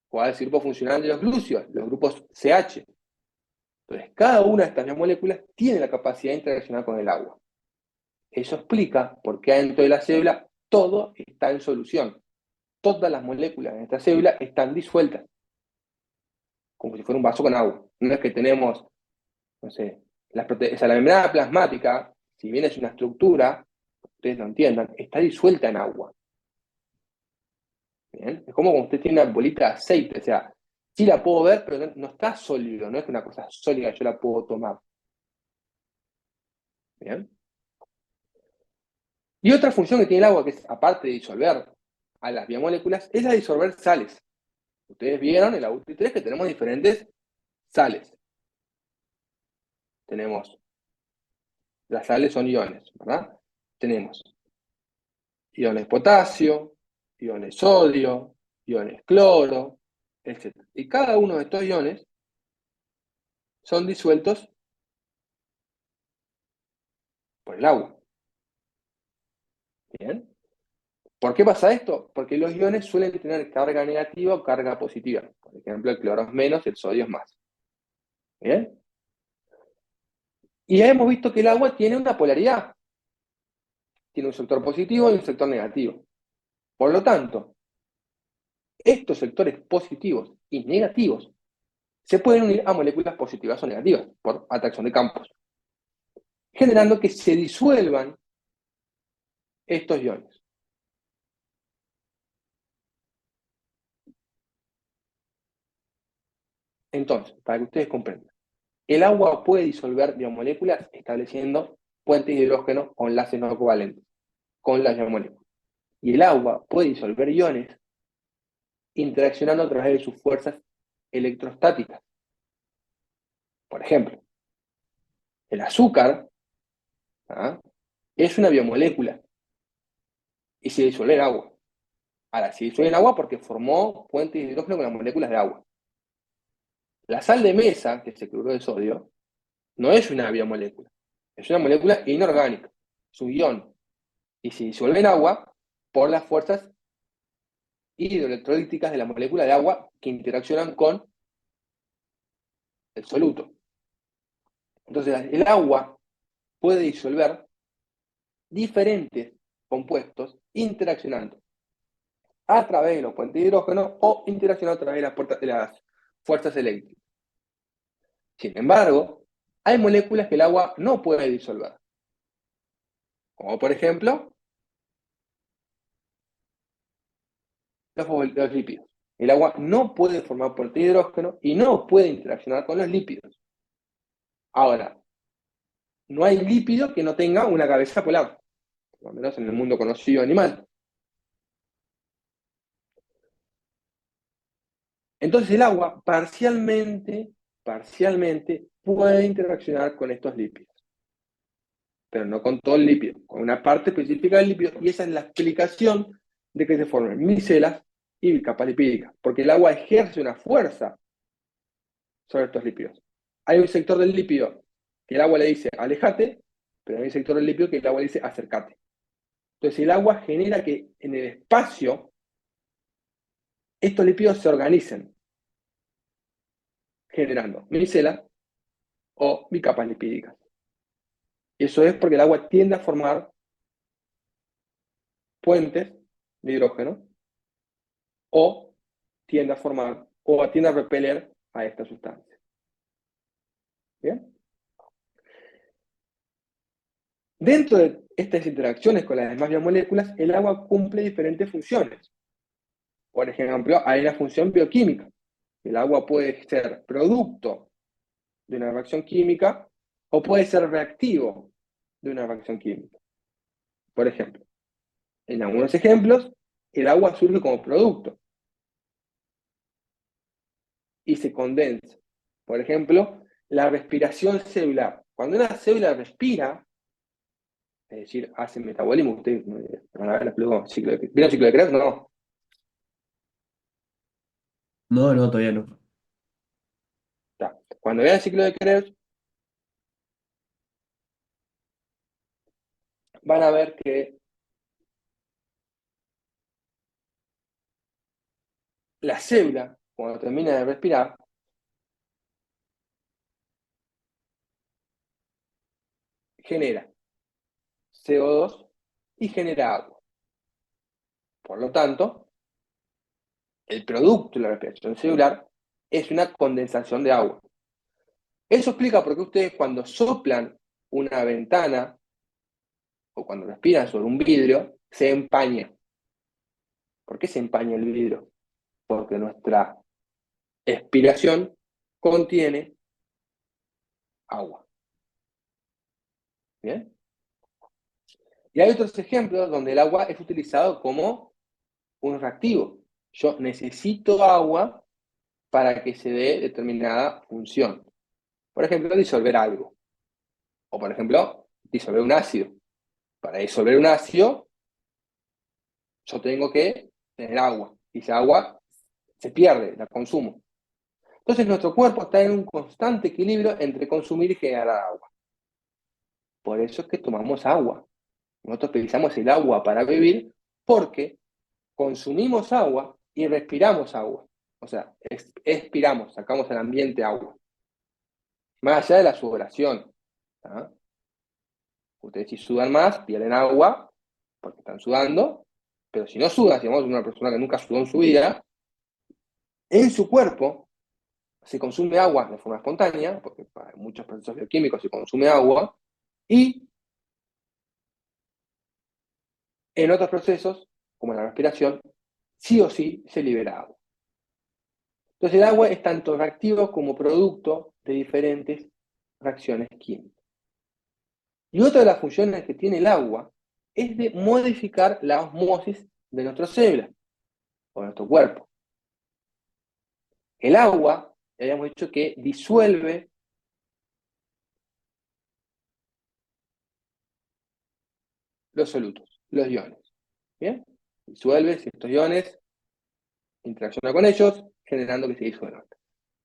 ¿Cuál es el grupo funcional de los glúcidos? Los grupos CH. Entonces, cada una de estas biomoléculas tiene la capacidad de interaccionar con el agua. Eso explica por qué dentro de la célula todo está en solución. Todas las moléculas de esta célula están disueltas, como si fuera un vaso con agua. No es que tenemos, no sé, la membrana plasmática, si bien es una estructura, ustedes lo entiendan, está disuelta en agua. ¿Bien? Es como cuando usted tiene una bolita de aceite, o sea, sí la puedo ver, pero no está sólido, no es una cosa sólida, yo la puedo tomar. ¿Bien? Y otra función que tiene el agua, que es aparte de disolver a las biomoléculas, es la de disolver sales. Ustedes vieron en la UTI3 que tenemos diferentes sales. Tenemos, las sales son iones, ¿verdad? Tenemos iones potasio, iones sodio, iones cloro, etc. Y cada uno de estos iones son disueltos por el agua. ¿Bien? ¿Por qué pasa esto? Porque los iones suelen tener carga negativa o carga positiva. Por ejemplo, el cloro es menos, el sodio es más. ¿Bien? Y ya hemos visto que el agua tiene una polaridad. Tiene un sector positivo y un sector negativo. Por lo tanto, estos sectores positivos y negativos se pueden unir a moléculas positivas o negativas por atracción de campos, generando que se disuelvan estos iones. Entonces, para que ustedes comprendan, el agua puede disolver biomoléculas estableciendo puentes de hidrógeno o enlaces no covalentes con las biomoléculas. Y el agua puede disolver iones interaccionando a través de sus fuerzas electrostáticas. Por ejemplo, el azúcar, ¿ah?, es una biomolécula y se disuelve en agua. Ahora, se disuelve en agua porque formó puentes de hidrógeno con las moléculas de agua. La sal de mesa, que es el cloruro de sodio, no es una biomolécula, es una molécula inorgánica, es un ion, y se disuelve en agua por las fuerzas hidroelectrolíticas de la molécula de agua que interaccionan con el soluto. Entonces, el agua puede disolver diferentes compuestos interaccionando a través de los puentes de hidrógeno o interaccionando a través de las fuerzas eléctricas. Sin embargo, hay moléculas que el agua no puede disolver, como por ejemplo los lípidos. El agua no puede formar puentes de hidrógeno y no puede interaccionar con los lípidos. Ahora, no hay lípido que no tenga una cabeza polar, por lo menos en el mundo conocido animal. Entonces el agua parcialmente puede interaccionar con estos lípidos, pero no con todo el lípido, con una parte específica del lípido, y esa es la explicación de que se formen micelas y capas lipídicas, porque el agua ejerce una fuerza sobre estos lípidos. Hay un sector del lípido que el agua le dice alejate, pero hay un sector del lípido que el agua le dice acercate. Entonces el agua genera que en el espacio estos lípidos se organicen, generando micelas o bicapas lipídicas. Eso es porque el agua tiende a formar puentes de hidrógeno o tiende a formar o tiende a repeler a esta sustancia. ¿Bien? Dentro de estas interacciones con las demás biomoléculas, el agua cumple diferentes funciones. Por ejemplo, hay una función bioquímica. El agua puede ser producto de una reacción química o puede ser reactivo de una reacción química. Por ejemplo, en algunos ejemplos, el agua surge como producto y se condensa. Por ejemplo, la respiración celular. Cuando una célula respira, es decir, hace metabolismo, ustedes van a ver, les explico, ¿vieron ciclo de Krebs? No. No, no, todavía no. Está. Cuando vean el ciclo de Krebs, van a ver que la célula, cuando termina de respirar, genera CO2 y genera agua. Por lo tanto, el producto de la respiración celular es una condensación de agua. Eso explica por qué ustedes cuando soplan una ventana o cuando respiran sobre un vidrio, se empaña. ¿Por qué se empaña el vidrio? Porque nuestra expiración contiene agua. ¿Bien? Y hay otros ejemplos donde el agua es utilizado como un reactivo. Yo necesito agua para que se dé determinada función. Por ejemplo, disolver algo. O por ejemplo, disolver un ácido. Para disolver un ácido, yo tengo que tener agua. Y esa agua se pierde, la consumo. Entonces nuestro cuerpo está en un constante equilibrio entre consumir y generar agua. Por eso es que tomamos agua. Nosotros utilizamos el agua para vivir porque consumimos agua y respiramos agua. O sea, expiramos, sacamos al ambiente agua. Más allá de la sudoración. ¿Ah? Ustedes si sudan más, pierden agua porque están sudando, pero si no sudan, si vamos a una persona que nunca sudó en su vida, en su cuerpo se consume agua de forma espontánea, porque para muchos procesos bioquímicos se consume agua, y en otros procesos, como la respiración, sí o sí se libera agua. Entonces el agua es tanto reactivo como producto de diferentes reacciones químicas. Y otra de las funciones que tiene el agua es de modificar la osmosis de nuestras células o de nuestro cuerpo. El agua, habíamos dicho que disuelve los solutos, los iones. ¿Bien? Disuelve estos iones, interacciona con ellos, generando que se disuelvan.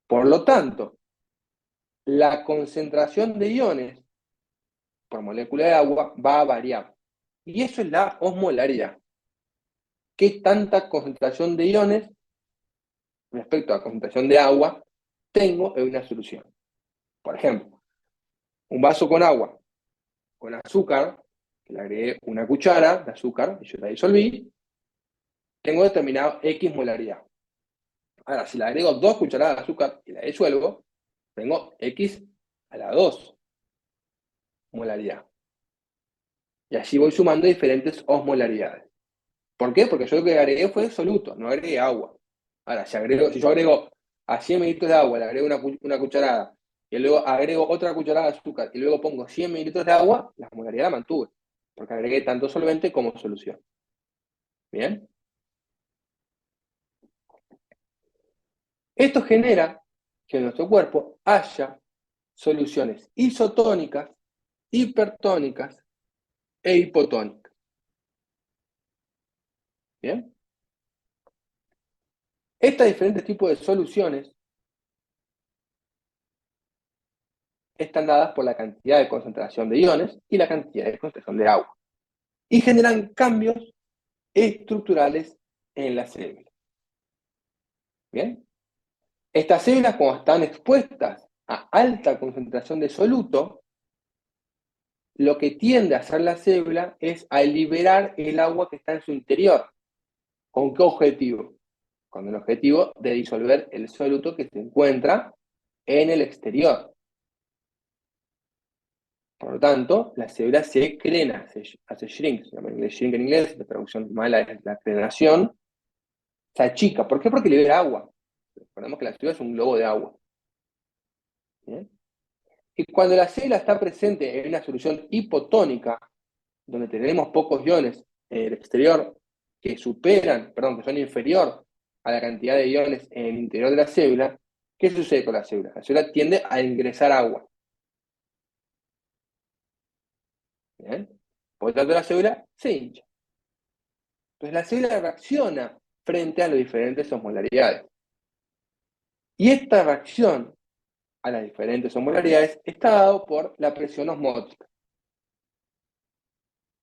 Por lo tanto, la concentración de iones por molécula de agua va a variar. Y eso es la osmolaridad. ¿Qué tanta concentración de iones respecto a la concentración de agua tengo en una solución? Por ejemplo, un vaso con agua, con azúcar, que le agregué una cuchara de azúcar y yo la disolví, tengo determinado X molaridad. Ahora, si le agrego 2 cucharadas de azúcar y la disuelvo, tengo X a la 2 molaridad. Y así voy sumando diferentes osmolaridades. ¿Por qué? Porque yo lo que agregué fue soluto, no agregué agua. Ahora, si yo agrego a 100 mililitros de agua, le agrego una cucharada, y luego agrego otra cucharada de azúcar, y luego pongo 100 mililitros de agua, la molaridad la mantuve, porque agregué tanto solvente como solución. ¿Bien? Esto genera que en nuestro cuerpo haya soluciones isotónicas, hipertónicas e hipotónicas. ¿Bien? Estos diferentes tipos de soluciones están dadas por la cantidad de concentración de iones y la cantidad de concentración de agua. Y generan cambios estructurales en las células. ¿Bien? Estas células, cuando están expuestas a alta concentración de soluto, lo que tiende a hacer la célula es a liberar el agua que está en su interior. ¿Con qué objetivo? Con el objetivo de disolver el soluto que se encuentra en el exterior. Por lo tanto, la célula se crena, se hace shrink, se llama shrink en inglés, la traducción mala es la crenación, se achica. ¿Por qué? Porque libera agua. Recordemos que la célula es un globo de agua. ¿Bien? Y cuando la célula está presente en una solución hipotónica, donde tenemos pocos iones en el exterior que son inferior a la cantidad de iones en el interior de la célula, ¿qué sucede con la célula? La célula tiende a ingresar agua. ¿Bien? Por lo tanto, la célula se hincha. Entonces la célula reacciona frente a las diferentes osmolaridades. Y esta reacción a las diferentes osmolaridades está dado por la presión osmótica.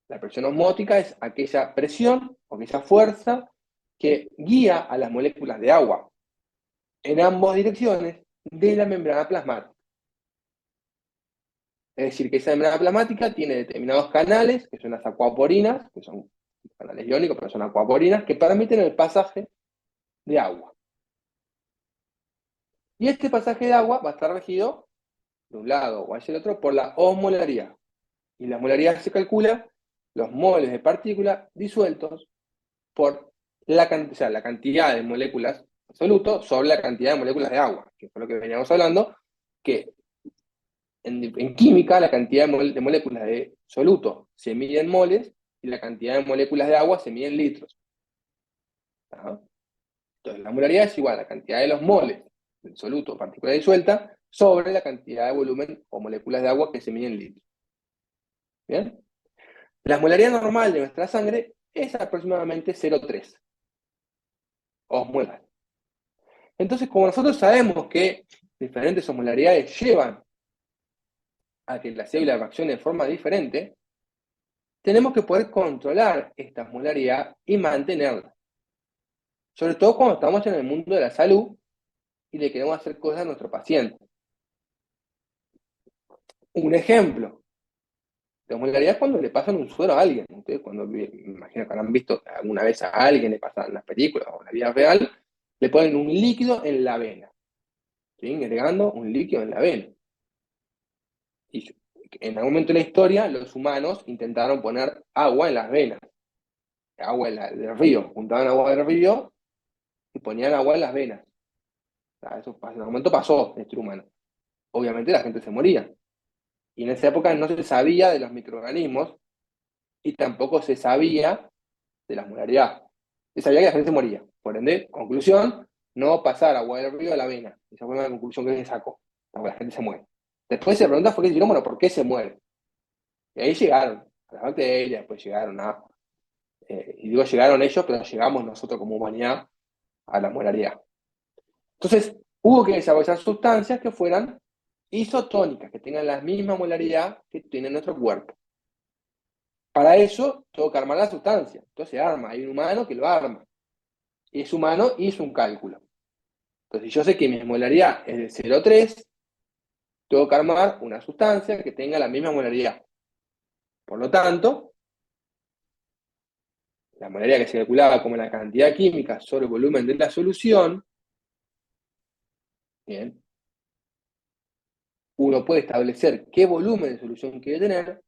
La presión osmótica es aquella presión o aquella fuerza que guía a las moléculas de agua en ambas direcciones de la membrana plasmática. Es decir, que esa membrana plasmática tiene determinados canales, que son las acuaporinas, que son canales iónicos, pero son acuaporinas, que permiten el pasaje de agua. Y este pasaje de agua va a estar regido de un lado o hacia el otro por la osmolaridad. Y la osmolaridad se calcula los moles de partícula disueltos por la cantidad de moléculas absoluto sobre la cantidad de moléculas de agua, que fue lo que veníamos hablando, que en química la cantidad de moléculas de soluto se mide en moles y la cantidad de moléculas de agua se mide en litros. ¿Ah? Entonces la molaridad es igual a la cantidad de los moles del soluto partícula disuelta sobre la cantidad de volumen o moléculas de agua que se mide en litros. ¿Bien? La molaridad normal de nuestra sangre es aproximadamente 0,3 osmolar. Entonces, como nosotros sabemos que diferentes osmolaridades llevan a que la célula reaccione de forma diferente, tenemos que poder controlar esta osmolaridad y mantenerla. Sobre todo cuando estamos en el mundo de la salud y le queremos hacer cosas a nuestro paciente. Un ejemplo de osmolaridad es cuando le pasan un suero a alguien. Ustedes me imagino que habrán visto alguna vez a alguien, le pasan en las películas o en la vida real, le ponen un líquido en la vena. ¿Sí? Agregando un líquido en la vena. Y en algún momento de la historia, los humanos intentaron poner agua en las venas. Agua del río. Juntaban agua del río y ponían agua en las venas. Eso en algún momento pasó en el ser humano. Obviamente la gente se moría. Y en esa época no se sabía de los microorganismos y tampoco se sabía de la molaridad. Se sabía que la gente se moría. Por ende, conclusión, no pasar agua del río a la avena. Esa fue la conclusión que se sacó. La gente se muere. Después se pregunta fue que dijeron, bueno, ¿por qué se muere? Y ahí llegaron a las bacterias, después llegaron y digo llegaron ellos, pero llegamos nosotros como humanidad a la molaridad. Entonces, hubo que desarrollar sustancias que fueran isotónicas, que tengan la misma molaridad que tiene nuestro cuerpo. Para eso, tengo que armar la sustancia. Entonces se arma, hay un humano que lo arma. Y ese humano hizo un cálculo. Entonces, si yo sé que mi molaridad es de 0,3, tengo que armar una sustancia que tenga la misma molaridad. Por lo tanto, la molaridad que se calculaba como la cantidad química sobre el volumen de la solución, bien, uno puede establecer qué volumen de solución quiere tener,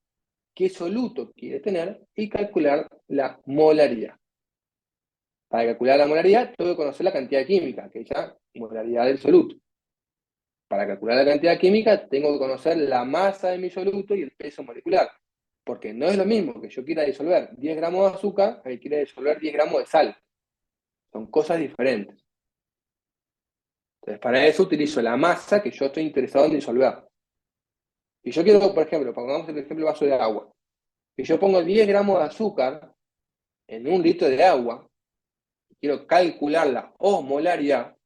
qué soluto quiere tener y calcular la molaridad. Para calcular la molaridad, tengo que conocer la cantidad química, que es la molaridad del soluto. Para calcular la cantidad química, tengo que conocer la masa de mi soluto y el peso molecular. Porque no es lo mismo que yo quiera disolver 10 gramos de azúcar a que quiera disolver 10 gramos de sal. Son cosas diferentes. Entonces, para eso utilizo la masa que yo estoy interesado en disolver. Si yo quiero, por ejemplo, pongamos el ejemplo vaso de agua. Si yo pongo 10 gramos de azúcar en un litro de agua, y quiero calcular la osmolaridad,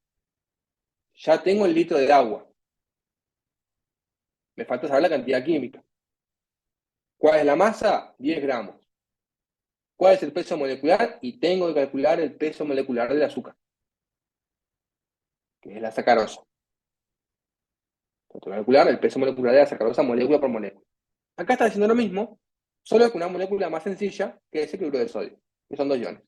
ya tengo el litro de agua. Me falta saber la cantidad química. ¿Cuál es la masa? 10 gramos. ¿Cuál es el peso molecular? Y tengo que calcular el peso molecular del azúcar, que es la sacarosa. Tengo que calcular el peso molecular de la sacarosa molécula por molécula. Acá está haciendo lo mismo, solo que una molécula más sencilla, que es el cloruro de sodio, que son 2 iones.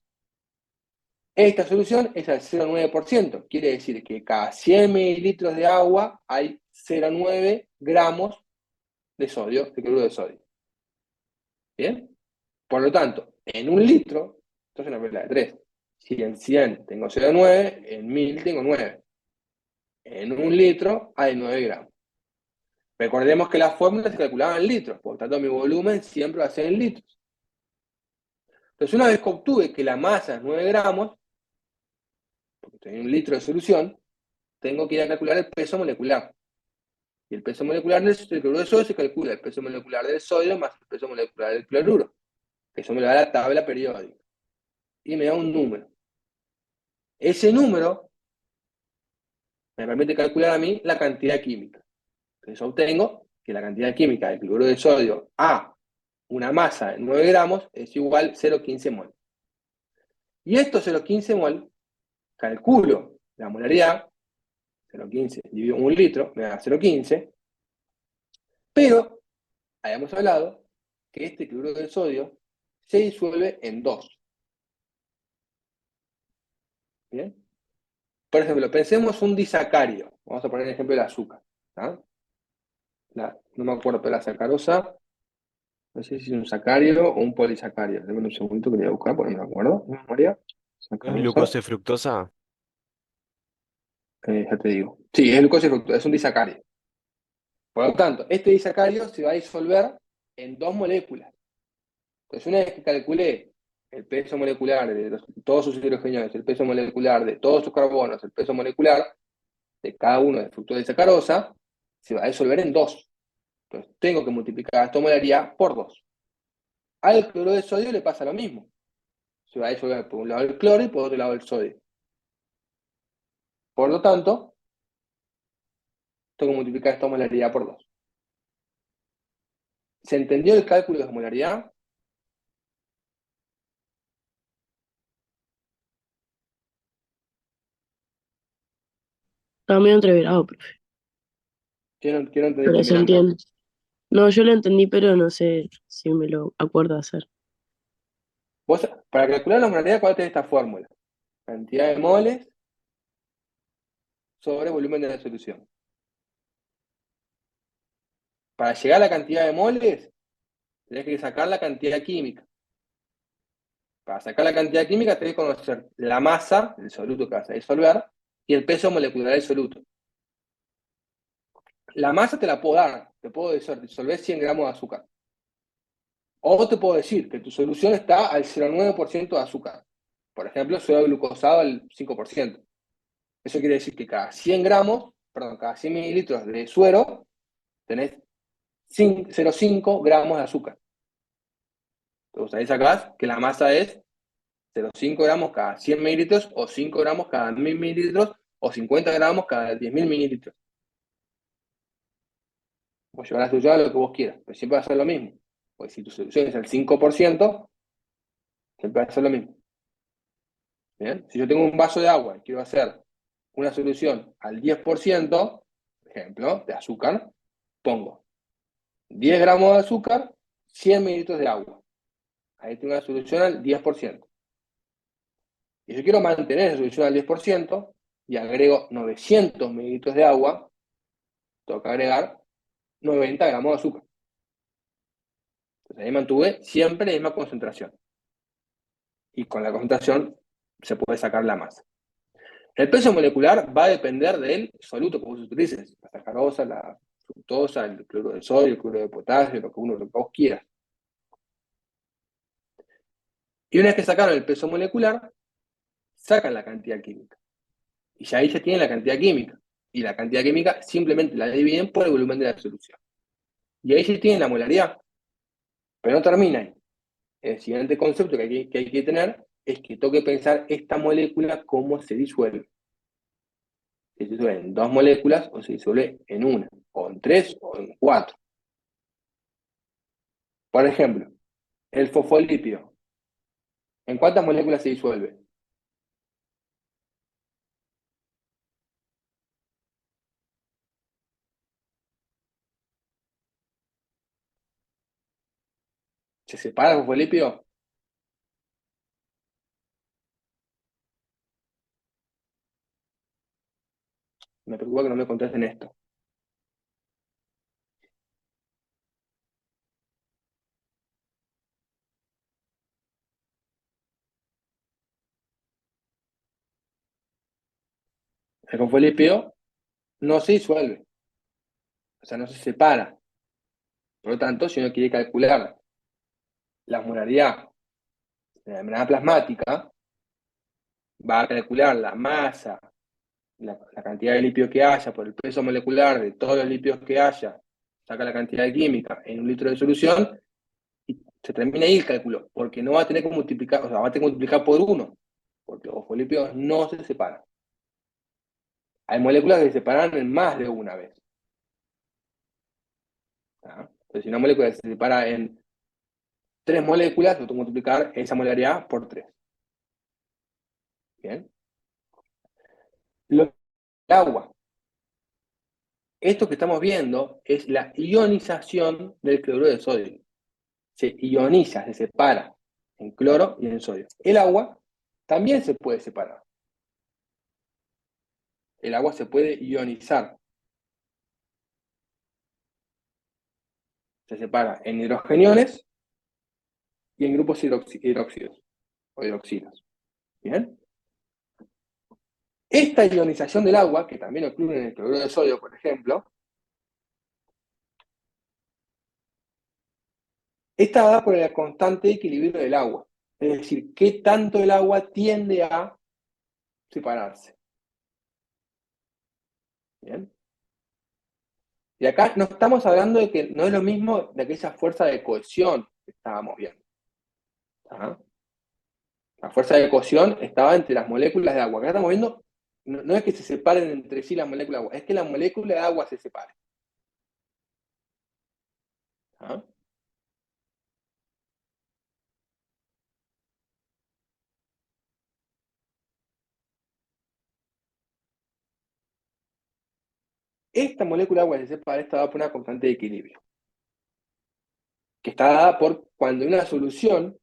Esta solución es al 0,9%, quiere decir que cada 100 mililitros de agua hay 0,9 gramos de sodio, de cloruro de sodio. ¿Bien? Por lo tanto, en un litro, esto es una regla de 3. Si en 100 tengo 0,9, en 1000 tengo 9. En un litro hay 9 gramos. Recordemos que las fórmulas se calculaban en litros, por lo tanto mi volumen siempre va a ser en litros. Entonces, una vez que obtuve que la masa es 9 gramos, porque tengo un litro de solución, tengo que ir a calcular el peso molecular. Y el peso molecular del cloruro de sodio se calcula el peso molecular del sodio más el peso molecular del cloruro. Eso me lo da la tabla periódica. Y me da un número. Ese número me permite calcular a mí la cantidad química. Entonces obtengo que la cantidad química del cloruro de sodio a una masa de 9 gramos es igual a 0,15 mol. Y estos 0,15 mol, calculo la molaridad, 0,15 dividido en un litro, me da 0,15, pero habíamos hablado que este cloruro de sodio se disuelve en 2. ¿Bien? Por ejemplo, pensemos un disacario. Vamos a poner el ejemplo del azúcar. No me acuerdo, pero la sacarosa, no sé si es un sacario o un polisacario. Dame un segundito que voy a buscar porque no me acuerdo. Memoria. ¿Es Sacarosa. glucosa y fructosa? Ya te digo. Sí, es glucosa y fructosa, es un disacario. Por lo tanto, este disacario se va a disolver en 2 moléculas. Entonces, una vez que calculé el peso molecular de todos sus hidrogeniones, el peso molecular de todos sus carbonos, el peso molecular de cada uno de fructosa y sacarosa, se va a disolver en 2. Entonces, tengo que multiplicar esta molaridad por 2. Al cloruro de sodio le pasa lo mismo. Se va a disolver por un lado el cloro y por otro lado el sodio. Por lo tanto, tengo que multiplicar esta molaridad por 2. ¿Se entendió el cálculo de molaridad? Está medio entreverado, profe. Quiero entender Pero se primero. entiende. No, yo lo entendí, pero no sé si me lo acuerdo de hacer. Vos, para calcular la molaridad, ¿cuál es esta fórmula? Cantidad de moles sobre volumen de la solución. Para llegar a la cantidad de moles, tenés que sacar la cantidad química. Para sacar la cantidad química tenés que conocer la masa del soluto que vas a disolver y el peso molecular del soluto. La masa te la puedo dar, te puedo disolver 100 gramos de azúcar. O te puedo decir que tu solución está al 0,9% de azúcar. Por ejemplo, suero glucosado al 5%. Eso quiere decir que cada 100 mililitros de suero tenés 0,5 gramos de azúcar. Entonces ahí sacás que la masa es 0,5 gramos cada 100 mililitros, o 5 gramos cada 1000 mililitros, o 50 gramos cada 10.000 mililitros. Vos llevar la solución a lo que vos quieras, pero siempre va a ser lo mismo. Porque si tu solución es el 5%, siempre va a ser lo mismo. ¿Bien? Si yo tengo un vaso de agua y quiero hacer una solución al 10%, por ejemplo, de azúcar, pongo 10 gramos de azúcar, 100 mililitros de agua. Ahí tengo una solución al 10%. Y yo quiero mantener esa solución al 10% y agrego 900 mililitros de agua, tengo que agregar 90 gramos de azúcar. Entonces ahí mantuve siempre la misma concentración. Y con la concentración se puede sacar la masa. El peso molecular va a depender del soluto que vos utilices, la sacarosa, la fructosa, el cloruro de sodio, el cloruro de potasio, lo que vos quieras. Y una vez que sacaron el peso molecular, sacan la cantidad química. Y ya ahí ya tienen la cantidad química. Y la cantidad química simplemente la dividen por el volumen de la solución. Y ahí ya tienen la molaridad. Pero no termina ahí. El siguiente concepto que hay que tener es que tengo que pensar esta molécula cómo se disuelve. Se disuelve en 2 moléculas, o se disuelve en una, o en 3, o en 4. Por ejemplo, el fosfolípido. ¿En cuántas moléculas se disuelve? ¿Se separa el fosfolípido? Me preocupa que no me contesten esto. El fosfolípido no se disuelve, o sea, no se separa. Por lo tanto, si uno quiere calcular la molaridad de la membrana plasmática, va a calcular la masa, la cantidad de lípidos que haya por el peso molecular de todos los lípidos que haya, saca la cantidad de química en un litro de solución, y se termina ahí el cálculo, porque no va a tener que multiplicar, o sea, va a tener que multiplicar por 1, porque los fosfolípidos no se separan. Hay moléculas que se separan en más de una vez. Entonces, si una molécula se separa en 3 moléculas, tengo que multiplicar esa molaridad por 3. Bien. El agua. Esto que estamos viendo es la ionización del cloruro de sodio. Se ioniza, se separa en cloro y en sodio. El agua también se puede separar. El agua se puede ionizar. Se separa en hidrogeniones y en grupos hidróxidos o hidroxilas. ¿Bien? Esta ionización del agua, que también ocurre en el cloruro de sodio, por ejemplo, está dada por el constante equilibrio del agua. Es decir, qué tanto el agua tiende a separarse. ¿Bien? Y acá no estamos hablando de que no es lo mismo de aquella fuerza de cohesión que estábamos viendo. ¿Ah? La fuerza de cohesión estaba entre las moléculas de agua. Acá estamos viendo, no es que se separen entre sí las moléculas de agua, es que la molécula de agua se separe. ¿Ah? Esta molécula de agua que se separa está dada por una constante de equilibrio, que está dada por cuando en una solución,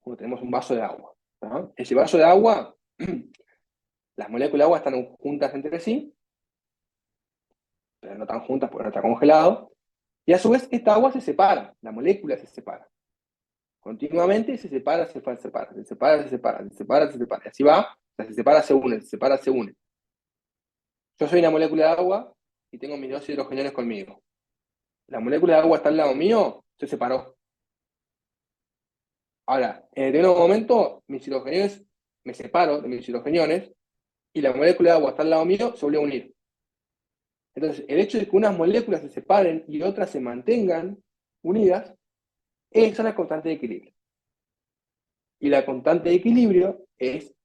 como tenemos un vaso de agua. ¿Ah? Ese vaso de agua, las moléculas de agua están juntas entre sí, pero no están juntas porque no está congelado, y a su vez esta agua se separa, la molécula se separa. Continuamente se separa, se separa, se separa, se separa, se separa, se separa, se separa. Y así va, o sea, se separa, se une, se separa, se une. Yo soy una molécula de agua y tengo mis dos hidrogeniones conmigo. La molécula de agua está al lado mío, se separó. Ahora, en determinado momento, mis hidrogeniones, me separo de mis hidrogeniones y la molécula de agua está al lado mío, se vuelve a unir. Entonces, el hecho de que unas moléculas se separen y otras se mantengan unidas, esa es la constante de equilibrio. Y la constante de equilibrio es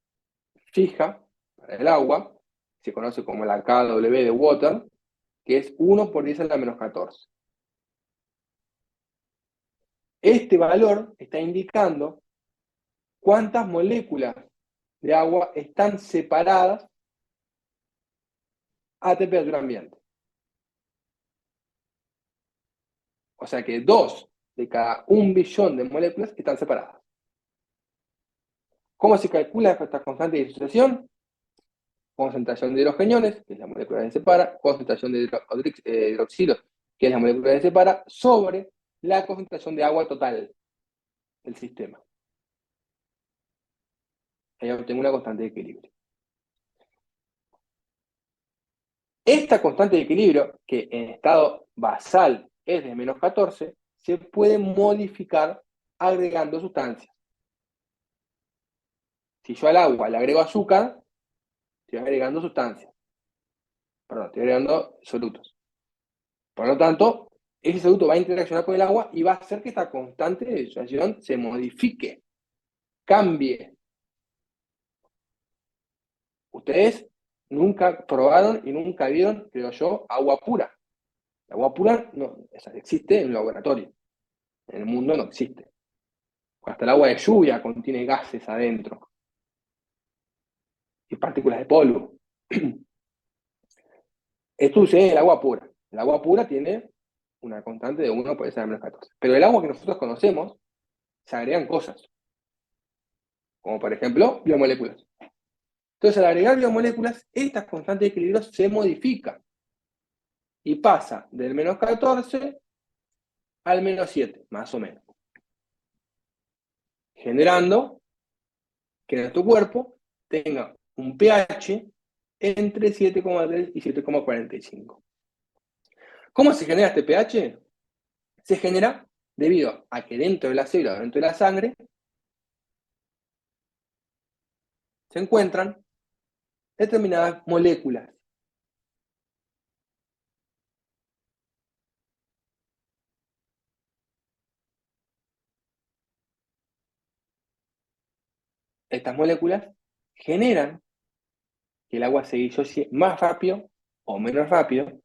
fija para el agua, se conoce como la KW de water, que es 1 por 10 a la menos 14. Este valor está indicando cuántas moléculas de agua están separadas a temperatura ambiente. O sea que 2 de cada 1 billón de moléculas están separadas. ¿Cómo se calcula esta constante de disociación? Concentración de hidrogeniones, que es la molécula que se separa, concentración de hidroxilo, que es la molécula que se separa, sobre la concentración de agua total del sistema. Ahí obtengo una constante de equilibrio. Esta constante de equilibrio, que en estado basal es de menos 14, se puede modificar agregando sustancias. Si yo al agua le agrego azúcar, estoy agregando sustancias. Perdón, estoy agregando solutos. Por lo tanto, ese soluto va a interaccionar con el agua y va a hacer que esta constante de disociación se modifique, cambie. Ustedes nunca probaron y nunca vieron, creo yo, agua pura. La agua pura no, existe en un laboratorio. En el mundo no existe. Hasta el agua de lluvia contiene gases adentro y partículas de polvo. Esto sucede en el agua pura. El agua pura tiene una constante de 1 por 10 a la menos 14. Pero el agua que nosotros conocemos, se agregan cosas, como por ejemplo biomoléculas. Entonces, al agregar biomoléculas, esta constante de equilibrio se modifica y pasa del menos 14 al menos 7, más o menos. Generando que nuestro cuerpo tenga un pH entre 7,3 y 7,45. ¿Cómo se genera este pH? Se genera debido a que dentro de la célula, dentro de la sangre, se encuentran determinadas moléculas. Estas moléculas generan que el agua se disocie más rápido o menos rápido,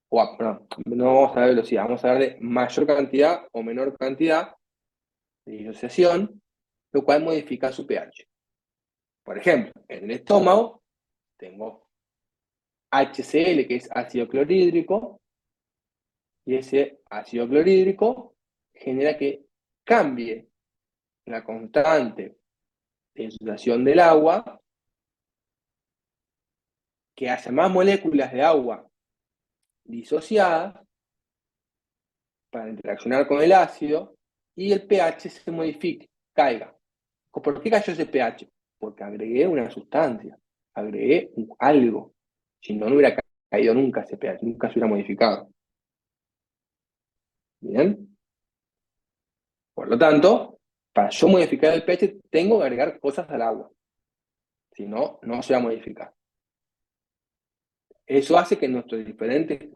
perdón, no vamos a ver velocidad, vamos a hablar de mayor cantidad o menor cantidad de disociación, lo cual modifica su pH. Por ejemplo, en el estómago tengo HCl, que es ácido clorhídrico, y ese ácido clorhídrico genera que cambie la constante de disociación del agua, que haya más moléculas de agua disociadas para interaccionar con el ácido y el pH se modifique, caiga. ¿Por qué cayó ese pH? Porque agregué una sustancia, agregué algo. Si no, no hubiera caído nunca ese pH, nunca se hubiera modificado. ¿Bien? Por lo tanto, para yo modificar el pH, tengo que agregar cosas al agua. Si no, no se va a modificar. Eso hace que nuestros diferentes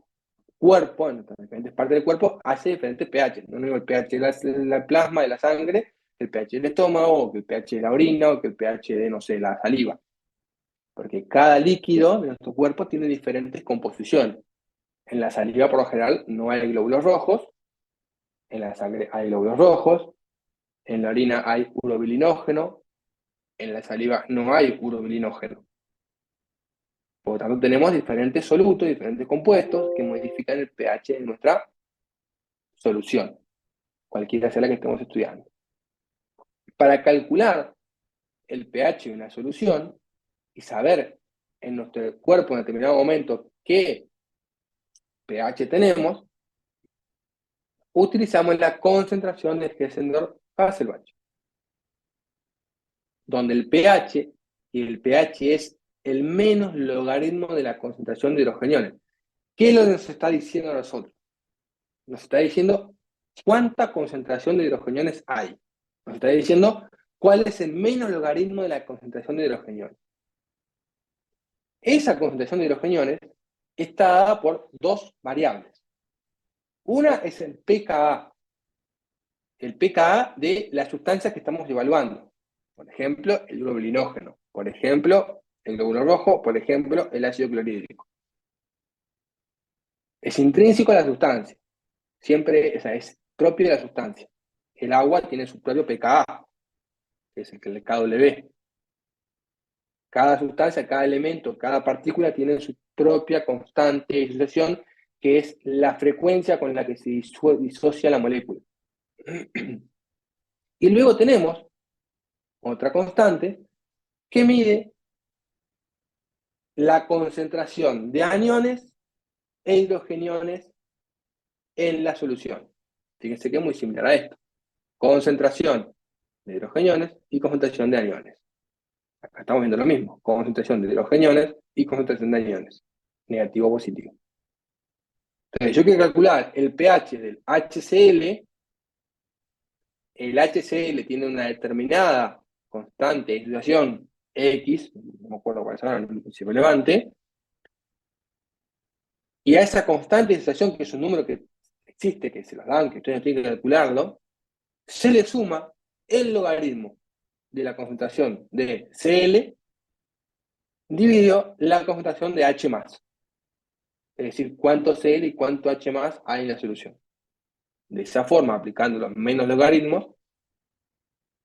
cuerpos, en nuestras diferentes partes del cuerpo, hace diferentes pH. No es el pH de la plasma, de la sangre, el pH del estómago, o que el pH de la orina, o que el pH de, no sé, la saliva. Porque cada líquido de nuestro cuerpo tiene diferentes composiciones. En la saliva, por lo general, no hay glóbulos rojos, en la sangre hay glóbulos rojos, en la orina hay urobilinógeno, en la saliva no hay urobilinógeno. Por lo tanto, tenemos diferentes solutos, diferentes compuestos que modifican el pH de nuestra solución, cualquiera sea la que estemos estudiando. Para calcular el pH de una solución y saber en nuestro cuerpo en determinado momento qué pH tenemos, utilizamos la concentración de Hessenor-Hasselbalch, donde el pH, y el pH es el menos logaritmo de la concentración de hidrogeniones. ¿Qué es lo que nos está diciendo a nosotros? Nos está diciendo cuánta concentración de hidrogeniones hay. Nos está diciendo cuál es el menos logaritmo de la concentración de hidrogeniones. Esa concentración de hidrogeniones está dada por dos variables. Una es el pKa de la sustancia que estamos evaluando. Por ejemplo, el globulinógeno. Por ejemplo, el glóbulo rojo. Por ejemplo, el ácido clorhídrico. Es intrínseco a la sustancia. Siempre, o sea, es propio de la sustancia. El agua tiene su propio pKa, que es el KW. Cada sustancia, cada elemento, cada partícula tiene su propia constante de disociación, que es la frecuencia con la que se disocia la molécula. Y luego tenemos otra constante que mide la concentración de aniones e hidrogeniones en la solución. Fíjense que es muy similar a esto. Concentración de hidrogeniones y concentración de aniones. Acá estamos viendo lo mismo. Concentración de hidrogeniones y concentración de aniones. Negativo o positivo. Entonces, yo quiero calcular el pH del HCl. El HCl tiene una determinada constante de disociación X, no me acuerdo cuál es ahora, no es relevante, y a esa constante de disociación, que es un número que existe, que se los dan, que ustedes tienen que calcularlo, se le suma el logaritmo de la concentración de Cl dividido la concentración de H+. Es decir, cuánto Cl y cuánto H+ hay en la solución. De esa forma, aplicando los menos logaritmos,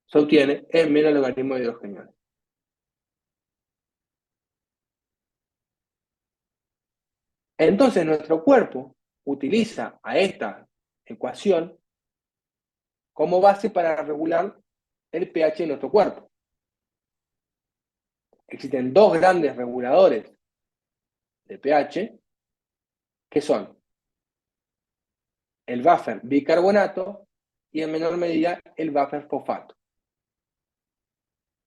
se obtiene el menos logaritmo de hidrogeniones. Entonces, nuestro cuerpo utiliza a esta ecuación como base para regular el pH de nuestro cuerpo. Existen dos grandes reguladores de pH, que son el buffer bicarbonato y en menor medida el buffer fosfato.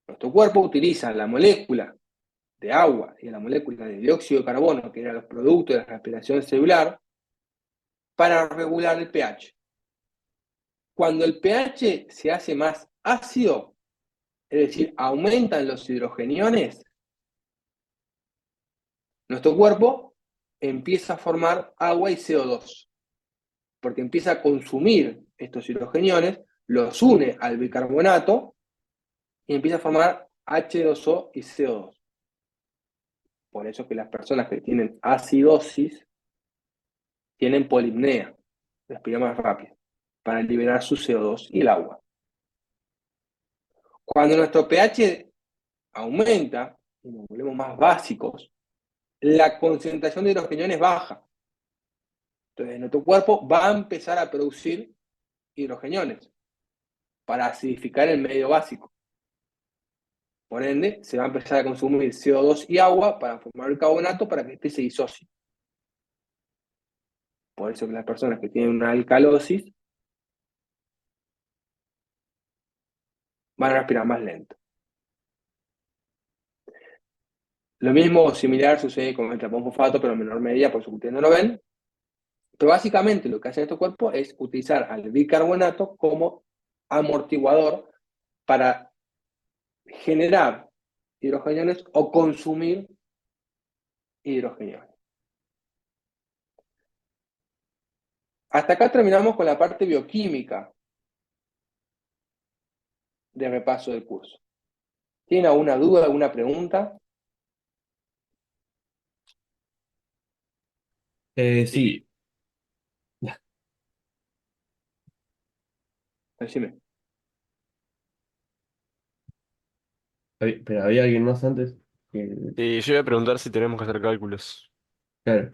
Nuestro cuerpo utiliza la molécula de agua y la molécula de dióxido de carbono, que eran los productos de la respiración celular, para regular el pH. Cuando el pH se hace más ácido, es decir, aumentan los hidrogeniones, nuestro cuerpo empieza a formar agua y CO2, porque empieza a consumir estos hidrogeniones, los une al bicarbonato y empieza a formar H2O y CO2. Por eso que las personas que tienen acidosis tienen polipnea, respiran más rápido, para liberar su CO2 y el agua. Cuando nuestro pH aumenta y nos volvemos más básicos, la concentración de hidrogeniones baja. Entonces, nuestro cuerpo va a empezar a producir hidrogeniones para acidificar el medio básico. Por ende, se va a empezar a consumir CO2 y agua para formar el carbonato para que este se disocie. Por eso que las personas que tienen una alcalosis van a respirar más lento. Lo mismo o similar sucede con el tapón fosfato, pero en menor medida, por eso que ustedes no lo ven. Pero básicamente lo que hace nuestro cuerpo es utilizar al bicarbonato como amortiguador para generar hidrogeniones o consumir hidrogeniones. Hasta acá terminamos con la parte bioquímica de repaso del curso. ¿Tienen alguna duda, alguna pregunta? Sí, Decime. pero había alguien más antes. Que- Y yo iba a preguntar si tenemos que hacer cálculos. Claro.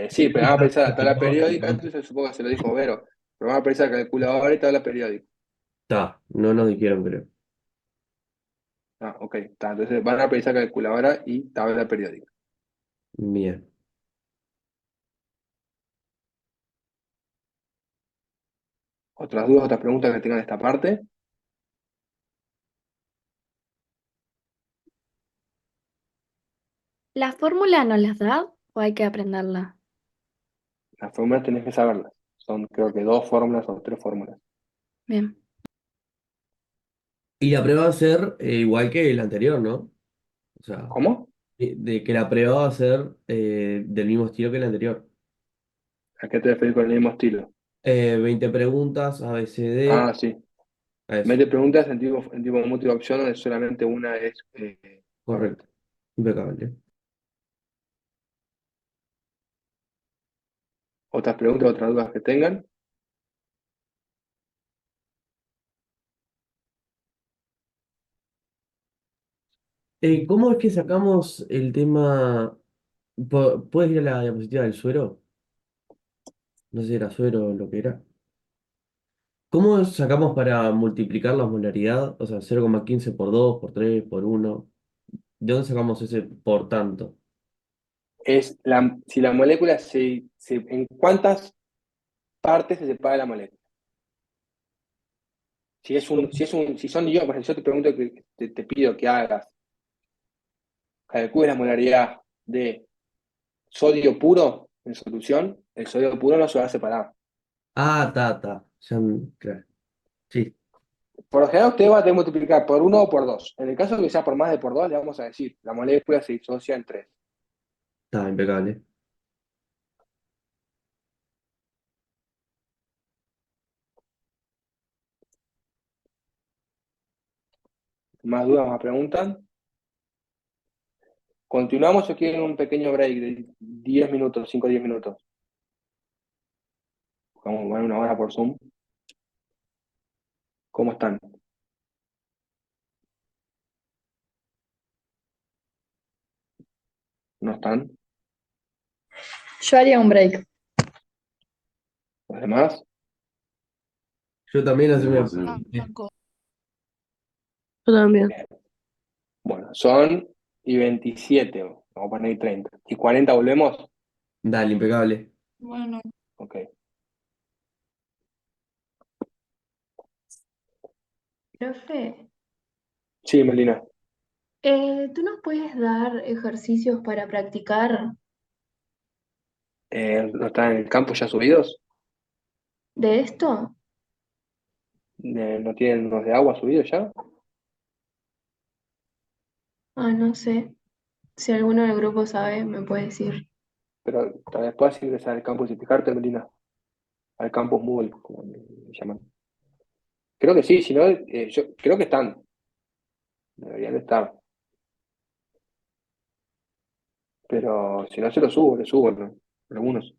Sí, pero vamos a pensar la tabla periódica, esto supongo que se lo dijo Vero, pero vamos a pensar calculadora y tabla periódica. Está, no nos dijeron, creo. Ah, ok, está, entonces van a pensar calculadora y tabla periódica. Bien. ¿Otras dudas, otras preguntas que tengan de esta parte? ¿La fórmula nos las da o hay que aprenderla? Las fórmulas tenés que saberlas. Son creo que dos fórmulas o tres fórmulas. Bien. Y la prueba va a ser igual que el anterior, ¿no? O sea, ¿Cómo? de que la prueba va a ser del mismo estilo que el anterior. ¿A qué te refieres con el mismo estilo? 20 preguntas, A, B, C, D, Ah, sí. a eso. 20 preguntas en tipo múltiple opción donde solamente una es Correcto. correcta. Impecable. ¿Otras preguntas, otras dudas que tengan? ¿Cómo es que sacamos el tema? ¿Puedes ir a la diapositiva del suero? No sé si era suero o lo que era. ¿Cómo sacamos para multiplicar la molaridad? O sea, 0,15 por 2 por 3 por uno. ¿De dónde sacamos ese por tanto? Si la molécula ¿en cuántas partes se separa la molécula? Si son iones, por ejemplo, yo te pregunto que te pido que calcules la molaridad de sodio puro en solución, el sodio puro no se va a separar. Ah, ta. Ya, claro. Sí, Por lo general, usted va a tener que multiplicar por uno o por 2. En el caso de que sea por más de por 2, le vamos a decir, la molécula se disocia en 3. está impecable. ¿Más dudas, más preguntas? Continuamos o quieren un pequeño break de 10 minutos, 5 o 10 minutos. Vamos a una hora por Zoom. ¿Cómo están? ¿No están? Yo haría un break. ¿Los demás? Yo también así me... Yo también. Bien. Bueno, son y 27, vamos a poner y 30. ¿Y 40 volvemos? Dale, impecable. Ok. Profe, Sí, Melina. ¿tú nos puedes dar ejercicios para practicar ¿No están en el campus ya subidos? de esto? ¿No tienen los de agua subidos ya? Ah, no sé. Si alguno del grupo sabe, me puede decir. Pero tal vez puedas ingresar al campus y fijarte, Melina. Al campus Moodle, como le llaman. Creo que sí, si no, yo creo que están. Deberían de estar. Pero si no, se los subo, les subo, ¿no? Algunos.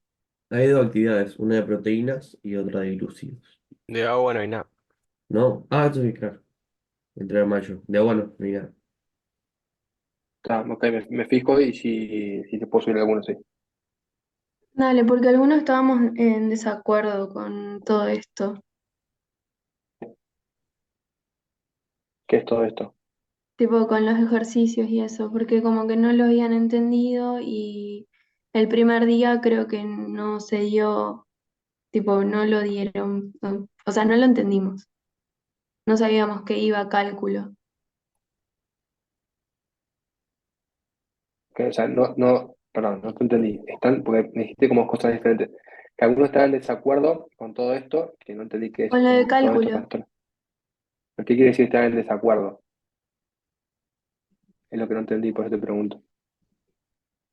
Hay dos actividades, una de proteínas y otra de glúcidos. De agua no hay nada. ¿No? Ah, eso sí, claro. Entre mayo. De agua no, mira. Está, ok, me fijo y si te puedo subir algunos, sí. Dale, porque algunos estábamos en desacuerdo con todo esto. ¿Qué es todo esto? Tipo con los ejercicios y eso, porque como que no lo habían entendido y el primer día creo que no se dio, tipo no lo dieron, o sea, no lo entendimos, no sabíamos que iba a cálculo. O sea, perdón, no te entendí. Porque me dijiste como cosas diferentes. Que algunos están en desacuerdo con todo esto, que no entendí qué es Con lo de todo esto, cálculo. pastor. ¿Qué quiere decir estar en desacuerdo? Es lo que no entendí, por eso te pregunto.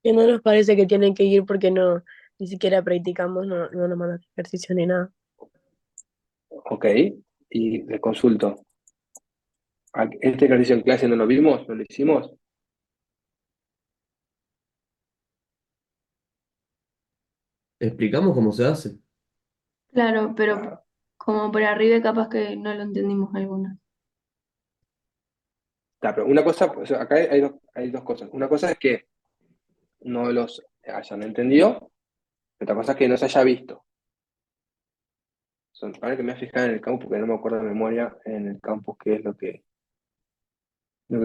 Que no nos parece que tienen que ir porque no, ni siquiera practicamos, no nos mandan ejercicio ni nada. Ok, y le consulto. ¿Este ejercicio en clase no lo vimos? ¿No lo hicimos? ¿Explicamos cómo se hace? Claro, pero como por arriba capaz que no lo entendimos algunos. Pero una cosa, o sea, acá hay dos cosas. Una cosa es que no los hayan entendido, otra cosa es que no se haya visto. Ahora que me voy a fijar en el campus, porque no me acuerdo de memoria, en el campus qué es lo que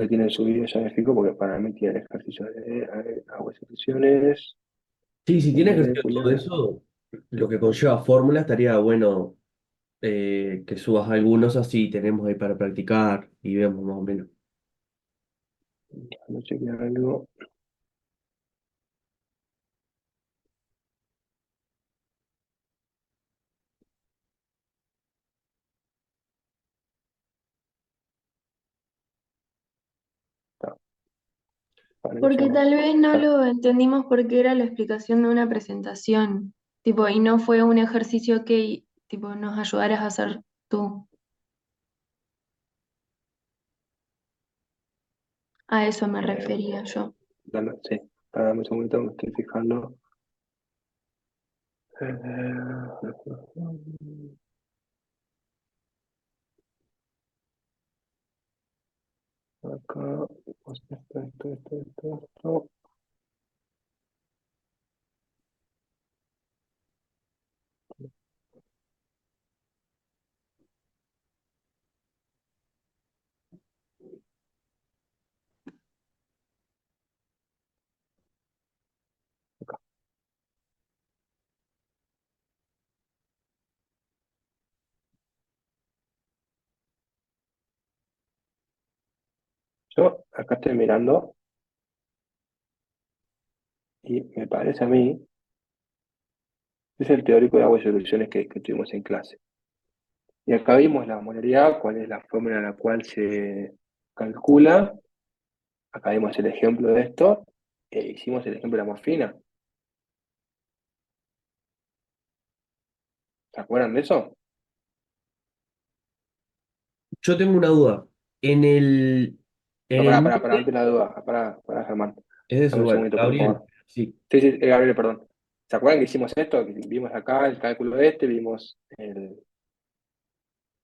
tiene subido, ya me fijo, porque para mí tiene ejercicios de aguas y fusiones, Sí, si tiene ejercicio todo moléculas. eso, lo que conlleva fórmula, estaría bueno que subas algunos así, tenemos ahí para practicar y vemos más o menos. No chequear algo. Porque Parecemos. tal vez no Ah, lo entendimos porque era la explicación de una presentación, tipo, y no fue un ejercicio que, tipo, nos ayudaras a hacer tú. A eso me eh, refería yo. sí, dame un segundito, me estoy fijando. Eh, Acá, pues, esto. Acá. Yo acá estoy mirando y me parece a mí, es el teórico de agua y soluciones que tuvimos en clase. Y acá vimos la molaridad, cuál es la fórmula en la cual se calcula. Acá vimos el ejemplo de esto, e hicimos el ejemplo de la morfina. ¿Se acuerdan de eso? Yo tengo una duda. En el, en No, el pará, molde, antes la duda, pará, Germán. es eso Dame un igual, segundito, por Gabriel. favor. Sí, Sí, sí, Gabriel, perdón. ¿Se acuerdan que hicimos esto? Que vimos acá el cálculo de este, vimos el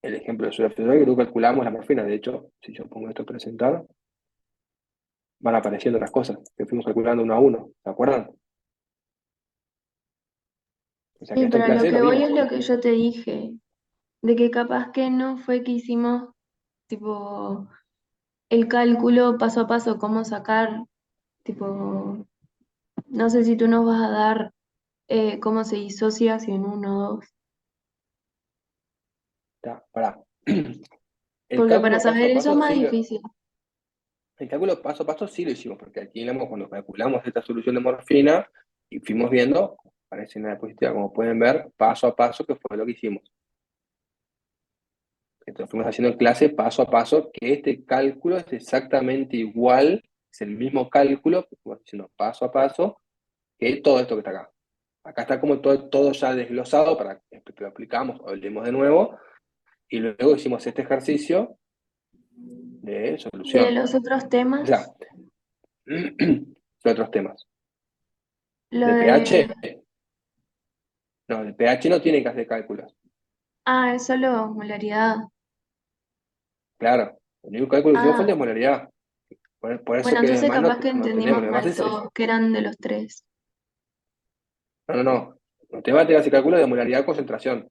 ejemplo de suelo que tú calculamos la morfina. De hecho, si yo pongo esto a presentar, van apareciendo las cosas que fuimos calculando uno a uno. ¿Se acuerdan? O sea que Sí, esto en pero lo clase lo que voy vimos. es lo que yo te dije, de que capaz que no fue que hicimos, tipo, el cálculo paso a paso, cómo sacar, tipo, no sé si tú nos vas a dar cómo se disocia si en uno o dos, Ya, pará. El porque para cálculo paso saber a eso es paso más sí difícil. el cálculo paso a paso sí lo hicimos, porque aquí cuando calculamos esta solución de morfina y fuimos viendo, aparece en la diapositiva, como pueden ver, paso a paso, que fue lo que hicimos. Entonces fuimos haciendo en clase paso a paso que este cálculo es exactamente igual, es el mismo cálculo, que fuimos haciendo paso a paso, que todo esto que está acá. Acá está como todo ya desglosado para que lo aplicamos o leemos de nuevo, y luego hicimos este ejercicio de Y de solución. los otros O sea, temas, de otros temas. lo De de, pH, no, de pH no tiene que hacer cálculos. es solo molaridad. Claro, el único cálculo que hicimos fue el Ah, de molaridad. Por eso bueno, que entonces demás no, capaz que no tenemos. entendimos Lo demás mal todos, que eran de los tres. no. Los temas que hacer cálculos de molaridad y concentración.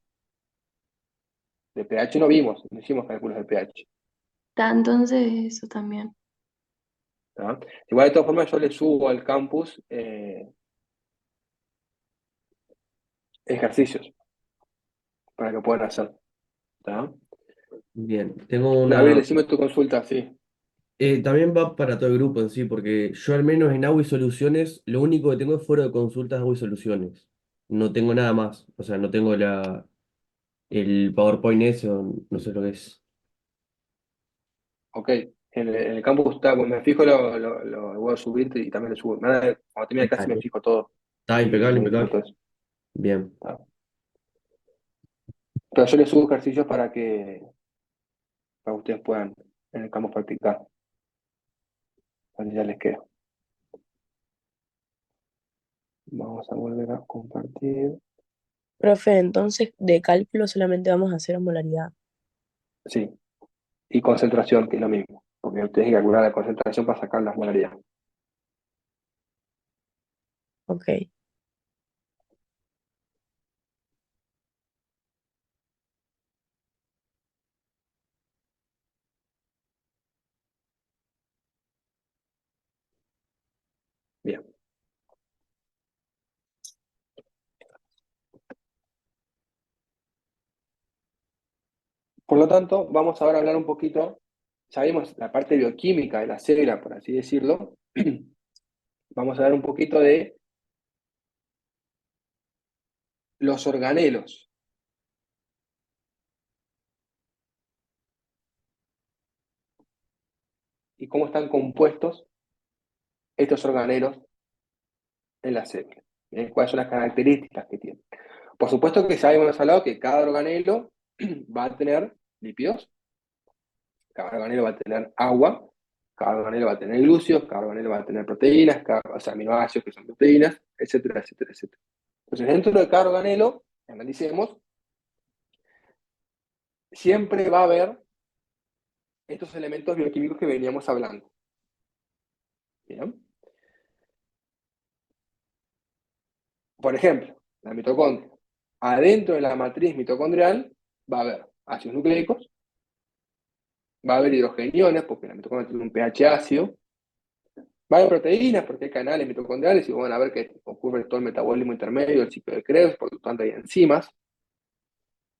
De pH no vimos, no hicimos cálculos de pH. Entonces eso también. ¿Tá? Igual de todas formas yo le subo al campus ejercicios para que puedan hacer. ¿Tá? bien. Tengo Gabriel, una. decime tu consulta, sí. También va para todo el grupo en sí, porque yo al menos en Agua y Soluciones, lo único que tengo es foro de consultas de Agua y Soluciones. No tengo nada más. O sea, no tengo el PowerPoint ese, o no sé lo que es. Ok, en el campus está, bueno, me fijo, lo voy a subir y también lo subo. Cuando termine casi me Dale. fijo todo Está y impecable, modifico impecable. todo eso. Bien, ¿Tá? Pero yo les subo ejercicios para que ustedes puedan en el campus practicar. Así ya les queda. Vamos a volver a compartir. Profe, entonces de cálculo solamente vamos a hacer molaridad. Sí, y concentración, que es lo mismo. Porque ustedes tienen que calcular la concentración para sacar las molaridades. Ok. Bien. Por lo tanto, vamos ahora a hablar un poquito, ya vimos la parte bioquímica de la célula, por así decirlo. Vamos a hablar un poquito de los organelos y cómo están compuestos estos organelos en la célula. ¿Cuáles son las características que tienen? Por supuesto que ya hemos hablado que cada organelo va a tener lípidos, cada organelo va a tener agua, cada organelo va a tener glúcidos, cada organelo va a tener proteínas, o sea, aminoácidos que son proteínas, etcétera, etcétera, etcétera. Entonces, dentro de cada organelo, analicemos, siempre va a haber estos elementos bioquímicos que veníamos hablando. ¿Bien? Por ejemplo, la mitocondria. Adentro de la matriz mitocondrial va a haber ácidos nucleicos, va a haber hidrogeniones, porque la mitocondria tiene un pH ácido, va a haber proteínas, porque hay canales mitocondriales, y van a ver que ocurre todo el metabolismo intermedio, el ciclo de Krebs, por lo tanto hay enzimas.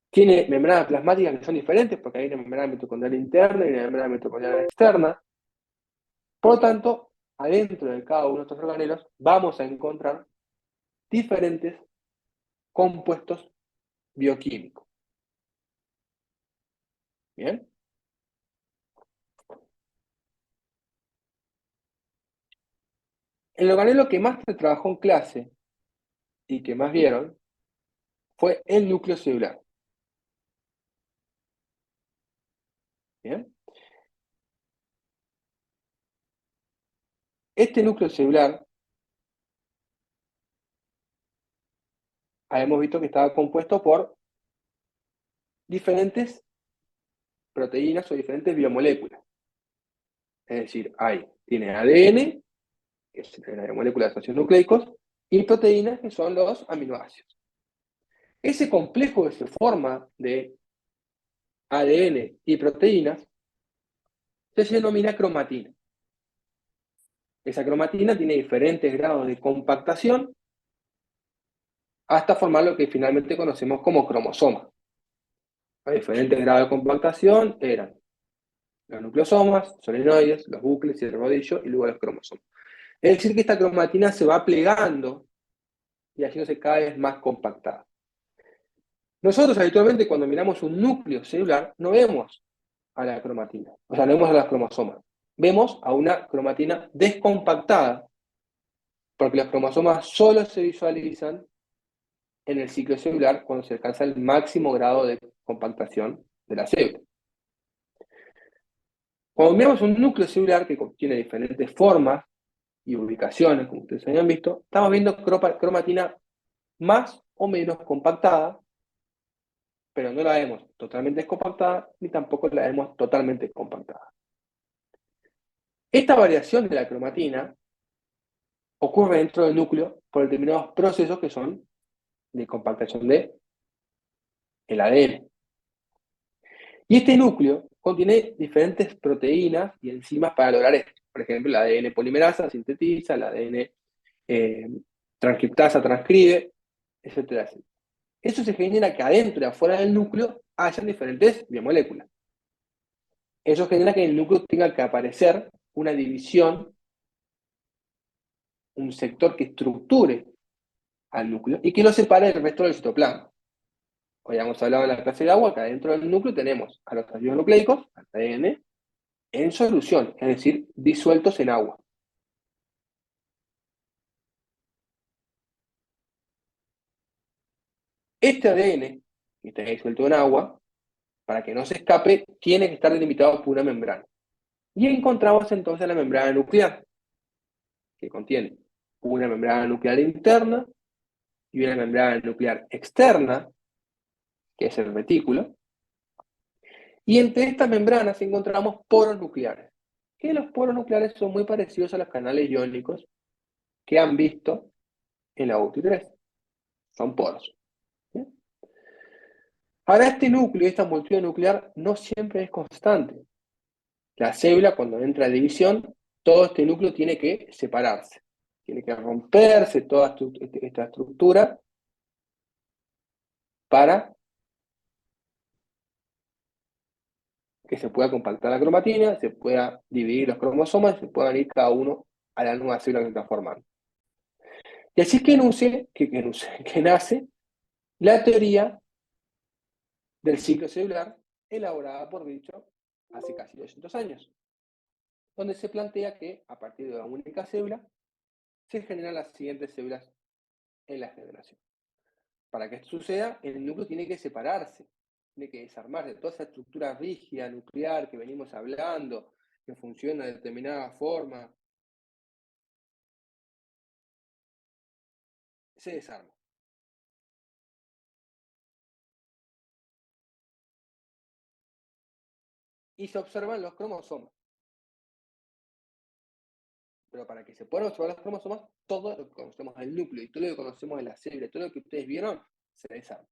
Tiene membranas plasmáticas que son diferentes, porque hay una membrana mitocondrial interna y una membrana mitocondrial externa. Por lo tanto, adentro de cada uno de estos organelos vamos a encontrar diferentes compuestos bioquímicos. ¿Bien? El organelo que más se trabajó en clase y que más vieron fue el núcleo celular. ¿Bien? Este núcleo celular, habíamos visto que estaba compuesto por diferentes proteínas o diferentes biomoléculas. Es decir, tiene ADN, que es la molécula de ácidos nucleicos, y proteínas, que son los aminoácidos. Ese complejo que se forma de ADN y proteínas se denomina cromatina. Esa cromatina tiene diferentes grados de compactación hasta formar lo que finalmente conocemos como cromosoma. Los diferentes grados de compactación eran los nucleosomas, solenoides, los bucles y el rodillo, y luego los cromosomas. Es decir, que esta cromatina se va plegando y haciéndose cada vez más compactada. Nosotros habitualmente cuando miramos un núcleo celular no vemos a la cromatina, o sea, no vemos a las cromosomas. Vemos a una cromatina descompactada, porque los cromosomas solo se visualizan en el ciclo celular cuando se alcanza el máximo grado de compactación de la célula. Cuando miramos un núcleo celular que contiene diferentes formas y ubicaciones, como ustedes hayan visto, estamos viendo cromatina más o menos compactada, pero no la vemos totalmente descompactada, ni tampoco la vemos totalmente compactada. Esta variación de la cromatina ocurre dentro del núcleo por determinados procesos que son de compactación del ADN. Y este núcleo contiene diferentes proteínas y enzimas para lograr esto. Por ejemplo, el ADN polimerasa sintetiza, el ADN transcriptasa transcribe, etcétera, etcétera. Eso se genera que adentro y afuera del núcleo hayan diferentes biomoléculas. Eso genera que en el núcleo tenga que aparecer una división, un sector que estructure al núcleo y que lo separe del resto del citoplasma. Hoy hemos hablado en la clase de agua que adentro del núcleo tenemos a los ácidos nucleicos, ADN, en solución, es decir, disueltos en agua. Este ADN, que está disuelto en agua, para que no se escape, tiene que estar delimitado por una membrana. Y encontramos entonces la membrana nuclear, que contiene una membrana nuclear interna y una membrana nuclear externa, que es el retículo. Y entre estas membranas encontramos poros nucleares, que los poros nucleares son muy parecidos a los canales iónicos que han visto en la UTI3. Son poros. ¿Sí? Ahora, este núcleo, esta multitud nuclear, no siempre es constante. La célula, cuando entra a división, todo este núcleo tiene que separarse. Tiene que romperse toda esta estructura para que se pueda compactar la cromatina, se pueda dividir los cromosomas y se puedan ir cada uno a la nueva célula que está formando. Y así es que nace la teoría del ciclo celular elaborada por Virchow hace casi 200 años. donde se plantea que a partir de una única célula se generan las siguientes células en la generación. Para que esto suceda, el núcleo tiene que separarse, tiene que desarmarse. Toda esa estructura rígida, nuclear que venimos hablando, que funciona de determinada forma, se desarma. Y se observan los cromosomas. Pero para que se puedan observar los cromosomas, todo lo que conocemos del núcleo y todo lo que conocemos de la célula, todo lo que ustedes vieron, se desarma.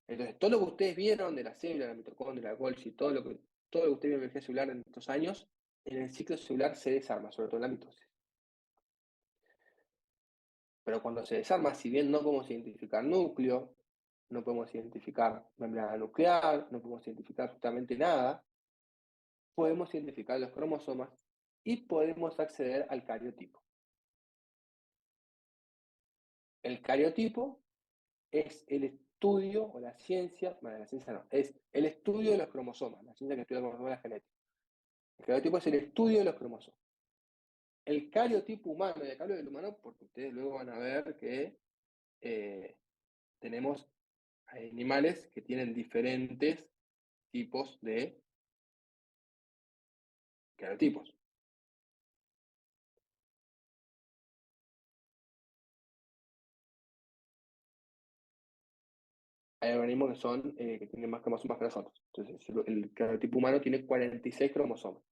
Entonces, todo lo que ustedes vieron de la célula, la mitocondria, la Golgi, todo lo que ustedes vieron en biología celular en estos años, en el ciclo celular se desarma, sobre todo en la mitosis. Pero cuando se desarma, si bien no podemos identificar núcleo, no podemos identificar membrana nuclear, no podemos identificar absolutamente nada, podemos identificar los cromosomas y podemos acceder al cariotipo. El cariotipo es el estudio, o la ciencia, bueno, la ciencia no, es el estudio de los cromosomas, la ciencia que estudia los cromosomas de la genética. El cariotipo es el estudio de los cromosomas. El cariotipo humano, y acá hablo del humano porque ustedes luego van a ver que tenemos animales que tienen diferentes tipos de carotipos. Hay organismos que tienen más cromosomas que nosotros. Entonces, el cariotipo humano tiene 46 cromosomas.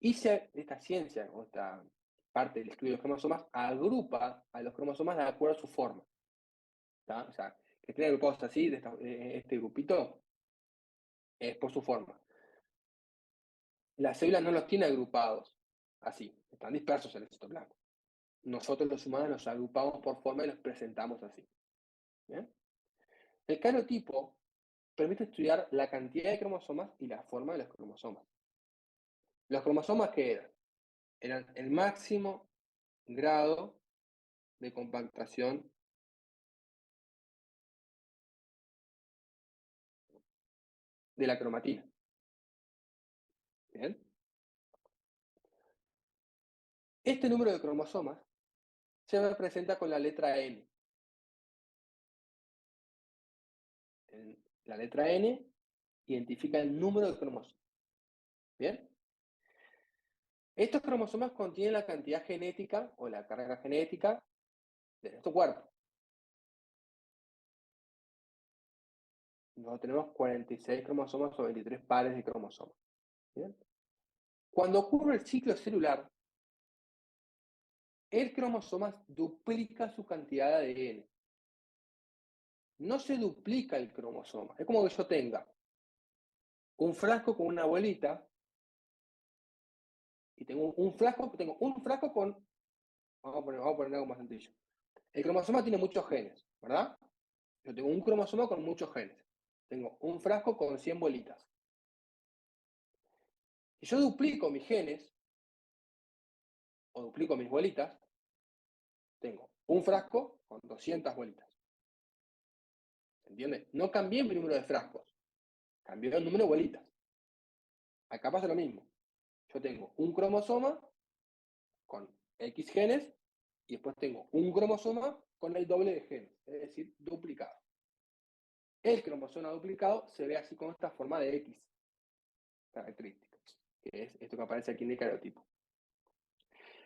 Y esta ciencia, o esta parte del estudio de los cromosomas, agrupa a los cromosomas de acuerdo a su forma. ¿Tá? O sea, que estén agrupados así, este grupito, es por su forma. Las células no los tiene agrupados así, están dispersos en el citoplasma. Nosotros los humanos los agrupamos por forma y los presentamos así. ¿Bien? El cariotipo permite estudiar la cantidad de cromosomas y la forma de los cromosomas. Los cromosomas que eran el máximo grado de compactación de la cromatina. ¿Bien? Este número de cromosomas se representa con la letra N. La letra N identifica el número de cromosomas. ¿Bien? Estos cromosomas contienen la cantidad genética o la carga genética de nuestro cuerpo. Nosotros tenemos 46 cromosomas o 23 pares de cromosomas. ¿Bien? Cuando ocurre el ciclo celular, el cromosoma duplica su cantidad de ADN. No se duplica el cromosoma. Es como que yo tenga un frasco con una bolita y tengo un frasco con... Vamos a poner algo más sencillo. El cromosoma tiene muchos genes, ¿verdad? Yo tengo un cromosoma con muchos genes. Tengo un frasco con 100 bolitas. Si yo duplico mis genes, o duplico mis bolitas, tengo un frasco con 200 bolitas. ¿Se entiende? No cambié mi número de frascos, cambié el número de bolitas. Acá pasa lo mismo. Yo tengo un cromosoma con X genes y después tengo un cromosoma con el doble de genes, es decir, duplicado. El cromosoma duplicado se ve así con esta forma de X característica, que es esto que aparece aquí en el cariotipo.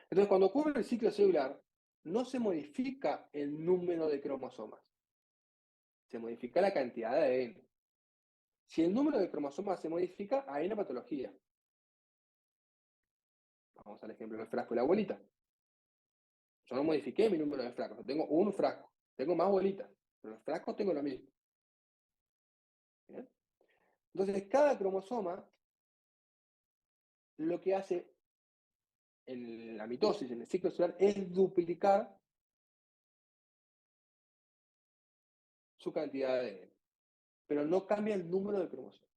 Entonces, cuando ocurre el ciclo celular, no se modifica el número de cromosomas, se modifica la cantidad de ADN. Si el número de cromosomas se modifica, hay una patología. Vamos al ejemplo del frasco y la bolita. Yo no modifiqué mi número de frascos, yo tengo un frasco, tengo más bolitas, pero los frascos tengo lo mismo. ¿Bien? Entonces, cada cromosoma lo que hace en la mitosis, en el ciclo celular, es duplicar su cantidad de ADN, pero no cambia el número de cromosomas.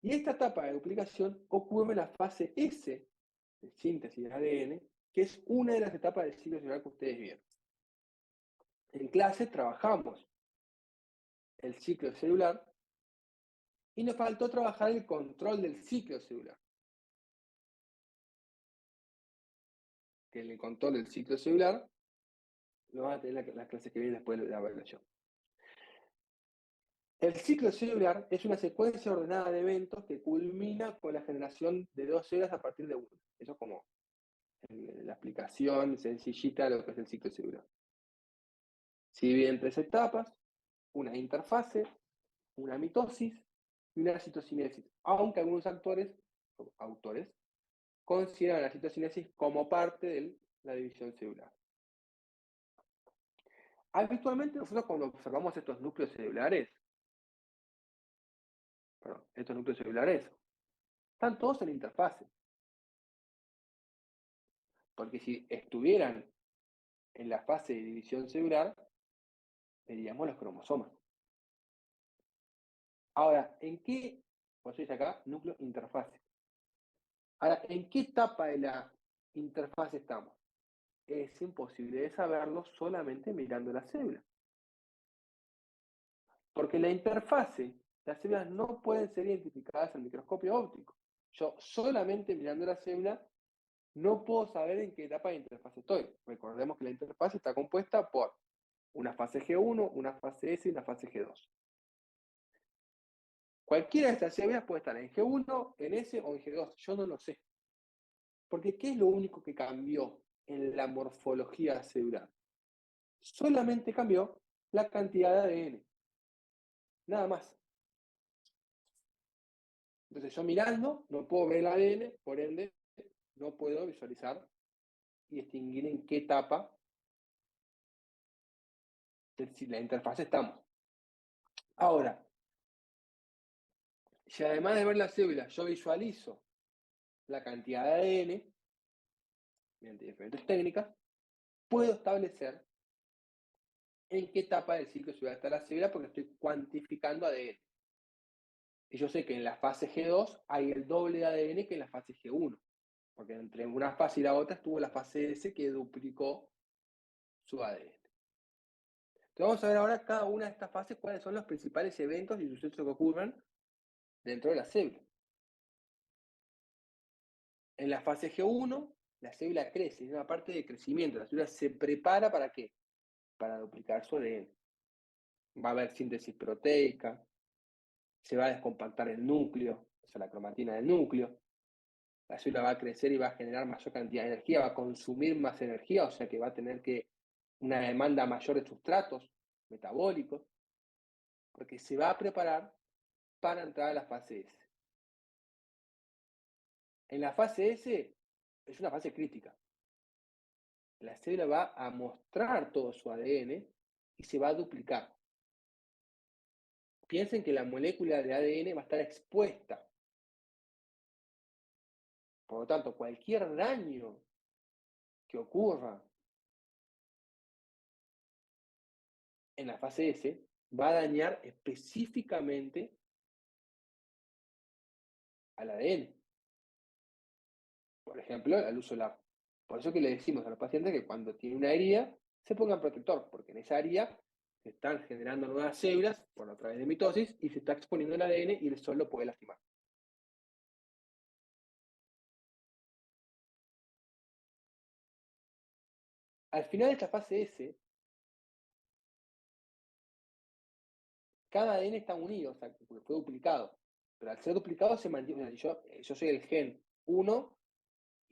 Y esta etapa de duplicación ocurre en la fase S de síntesis de ADN, que es una de las etapas del ciclo celular que ustedes vieron. En clase trabajamos el ciclo celular Y nos faltó trabajar el control del ciclo celular. Que en el control del ciclo celular lo van a tener las clases que vienen después de la evaluación. El ciclo celular es una secuencia ordenada de eventos que culmina con la generación de 2 células a partir de una. Eso es como la explicación sencillita de lo que es el ciclo celular. Se divide en 3 etapas: una interfase, una mitosis y una citocinesis, aunque algunos autores consideran la citocinesis como parte de la división celular. Habitualmente nosotros cuando observamos estos núcleos celulares, están todos en interfase. Porque si estuvieran en la fase de división celular, veríamos los cromosomas. Ahora, por eso dice acá, núcleo interfase. Ahora, ¿en qué etapa de la interfase estamos? Es imposible de saberlo solamente mirando la célula. Porque en la interfase, las células no pueden ser identificadas al microscopio óptico. Yo solamente mirando la célula no puedo saber en qué etapa de interfase estoy. Recordemos que la interfase está compuesta por una fase G1, una fase S y una fase G2. Cualquiera de estas células puede estar en G1, en S o en G2. Yo no lo sé. Porque ¿qué es lo único que cambió en la morfología celular? Solamente cambió la cantidad de ADN. Nada más. Entonces yo mirando no puedo ver el ADN, por ende no puedo visualizar y distinguir en qué etapa de la interfaz estamos. Ahora, si además de ver la célula yo visualizo la cantidad de ADN, mediante diferentes técnicas, puedo establecer en qué etapa del ciclo celular está la célula porque estoy cuantificando ADN. Y yo sé que en la fase G2 hay el doble de ADN que en la fase G1, porque entre una fase y la otra estuvo la fase S que duplicó su ADN. Entonces vamos a ver ahora cada una de estas fases cuáles son los principales eventos y sucesos que ocurren dentro de la célula. En la fase G1, la célula crece, es una parte de crecimiento. La célula se prepara ¿para qué? Para duplicar su ADN. Va a haber síntesis proteica, se va a descompactar el núcleo, o sea, la cromatina del núcleo. La célula va a crecer y va a generar mayor cantidad de energía, va a consumir más energía, o sea que va a tener una demanda mayor de sustratos metabólicos, porque se va a preparar para entrar a la fase S. En la fase S es una fase crítica. La célula va a mostrar todo su ADN y se va a duplicar. Piensen que la molécula de ADN va a estar expuesta. Por lo tanto, cualquier daño que ocurra en la fase S va a dañar específicamente al ADN. Por ejemplo, la luz solar. Por eso que le decimos a los pacientes que cuando tienen una herida, se pongan protector, porque en esa herida se están generando nuevas células por a través de mitosis y se está exponiendo el ADN y el sol lo puede lastimar. Al final de esta fase S, cada ADN está unido, o sea, porque fue duplicado. Pero al ser duplicado se mantiene. Yo soy el gen 1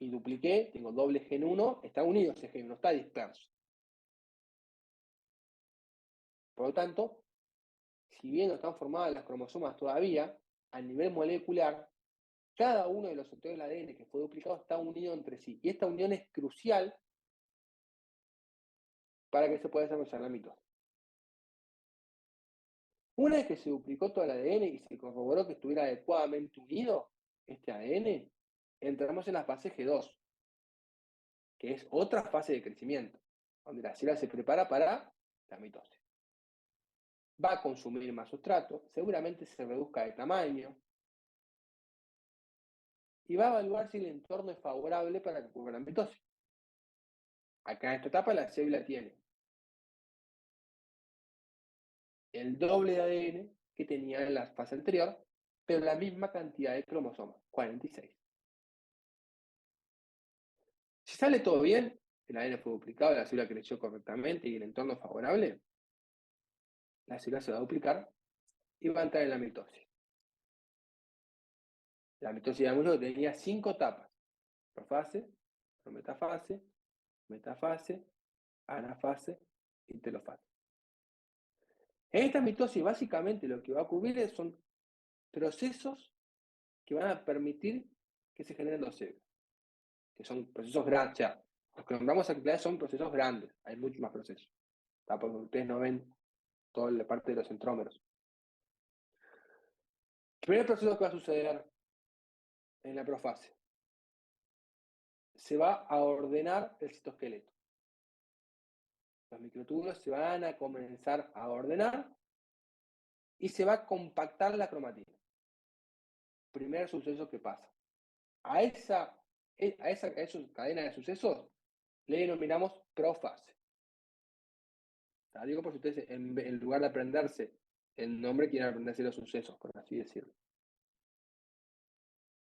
y dupliqué, tengo doble gen 1, está unido ese gen, no está disperso. Por lo tanto, si bien no están formadas las cromosomas todavía, a nivel molecular, cada uno de los sectores del ADN que fue duplicado está unido entre sí. Y esta unión es crucial para que se pueda desarrollar la mitosis. Una vez que se duplicó todo el ADN y se corroboró que estuviera adecuadamente unido este ADN, entramos en la fase G2, que es otra fase de crecimiento, donde la célula se prepara para la mitosis. Va a consumir más sustrato, seguramente se reduzca de tamaño, y va a evaluar si el entorno es favorable para que ocurra la mitosis. Acá en esta etapa la célula tiene el doble de ADN que tenía en la fase anterior, pero la misma cantidad de cromosomas, 46. Si sale todo bien, el ADN fue duplicado, la célula creció correctamente y el entorno favorable, la célula se va a duplicar y va a entrar en la mitosis. La mitosis de que tenía 5 etapas: profase, prometafase, metafase, anafase y telofase. En esta mitosis básicamente lo que va a ocurrir son procesos que van a permitir que se generen dos células, que son procesos grandes. O sea, los que nombramos aquí son procesos grandes, hay muchos más procesos, ¿tá? Porque ustedes no ven toda la parte de los centrómeros. El primer proceso que va a suceder en la profase: se va a ordenar el citoesqueleto. Los microtúbulos se van a comenzar a ordenar y se va a compactar la cromatina. Primer suceso que pasa. A esa cadena de sucesos le denominamos profase. Digo por si ustedes, en lugar de aprenderse el nombre, quieren aprenderse los sucesos, por así decirlo.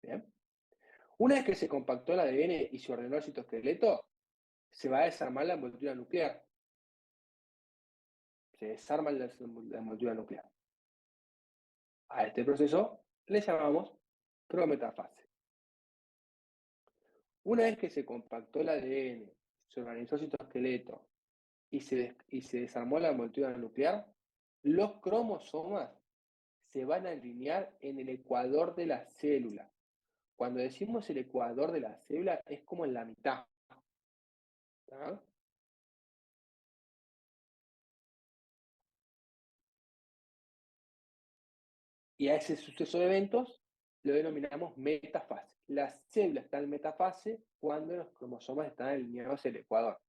¿Bien? Una vez que se compactó el ADN y se ordenó el citoesqueleto, se va a desarmar la envoltura nuclear. Se desarma la envoltura nuclear. A este proceso le llamamos prometafase. Una vez que se compactó el ADN, se organizó el citoesqueleto y se desarmó la envoltura nuclear, los cromosomas se van a alinear en el ecuador de la célula. Cuando decimos el ecuador de la célula, es como en la mitad. ¿Tá? Y a ese suceso de eventos lo denominamos metafase. La célula está en metafase cuando los cromosomas están alineados en el ecuador.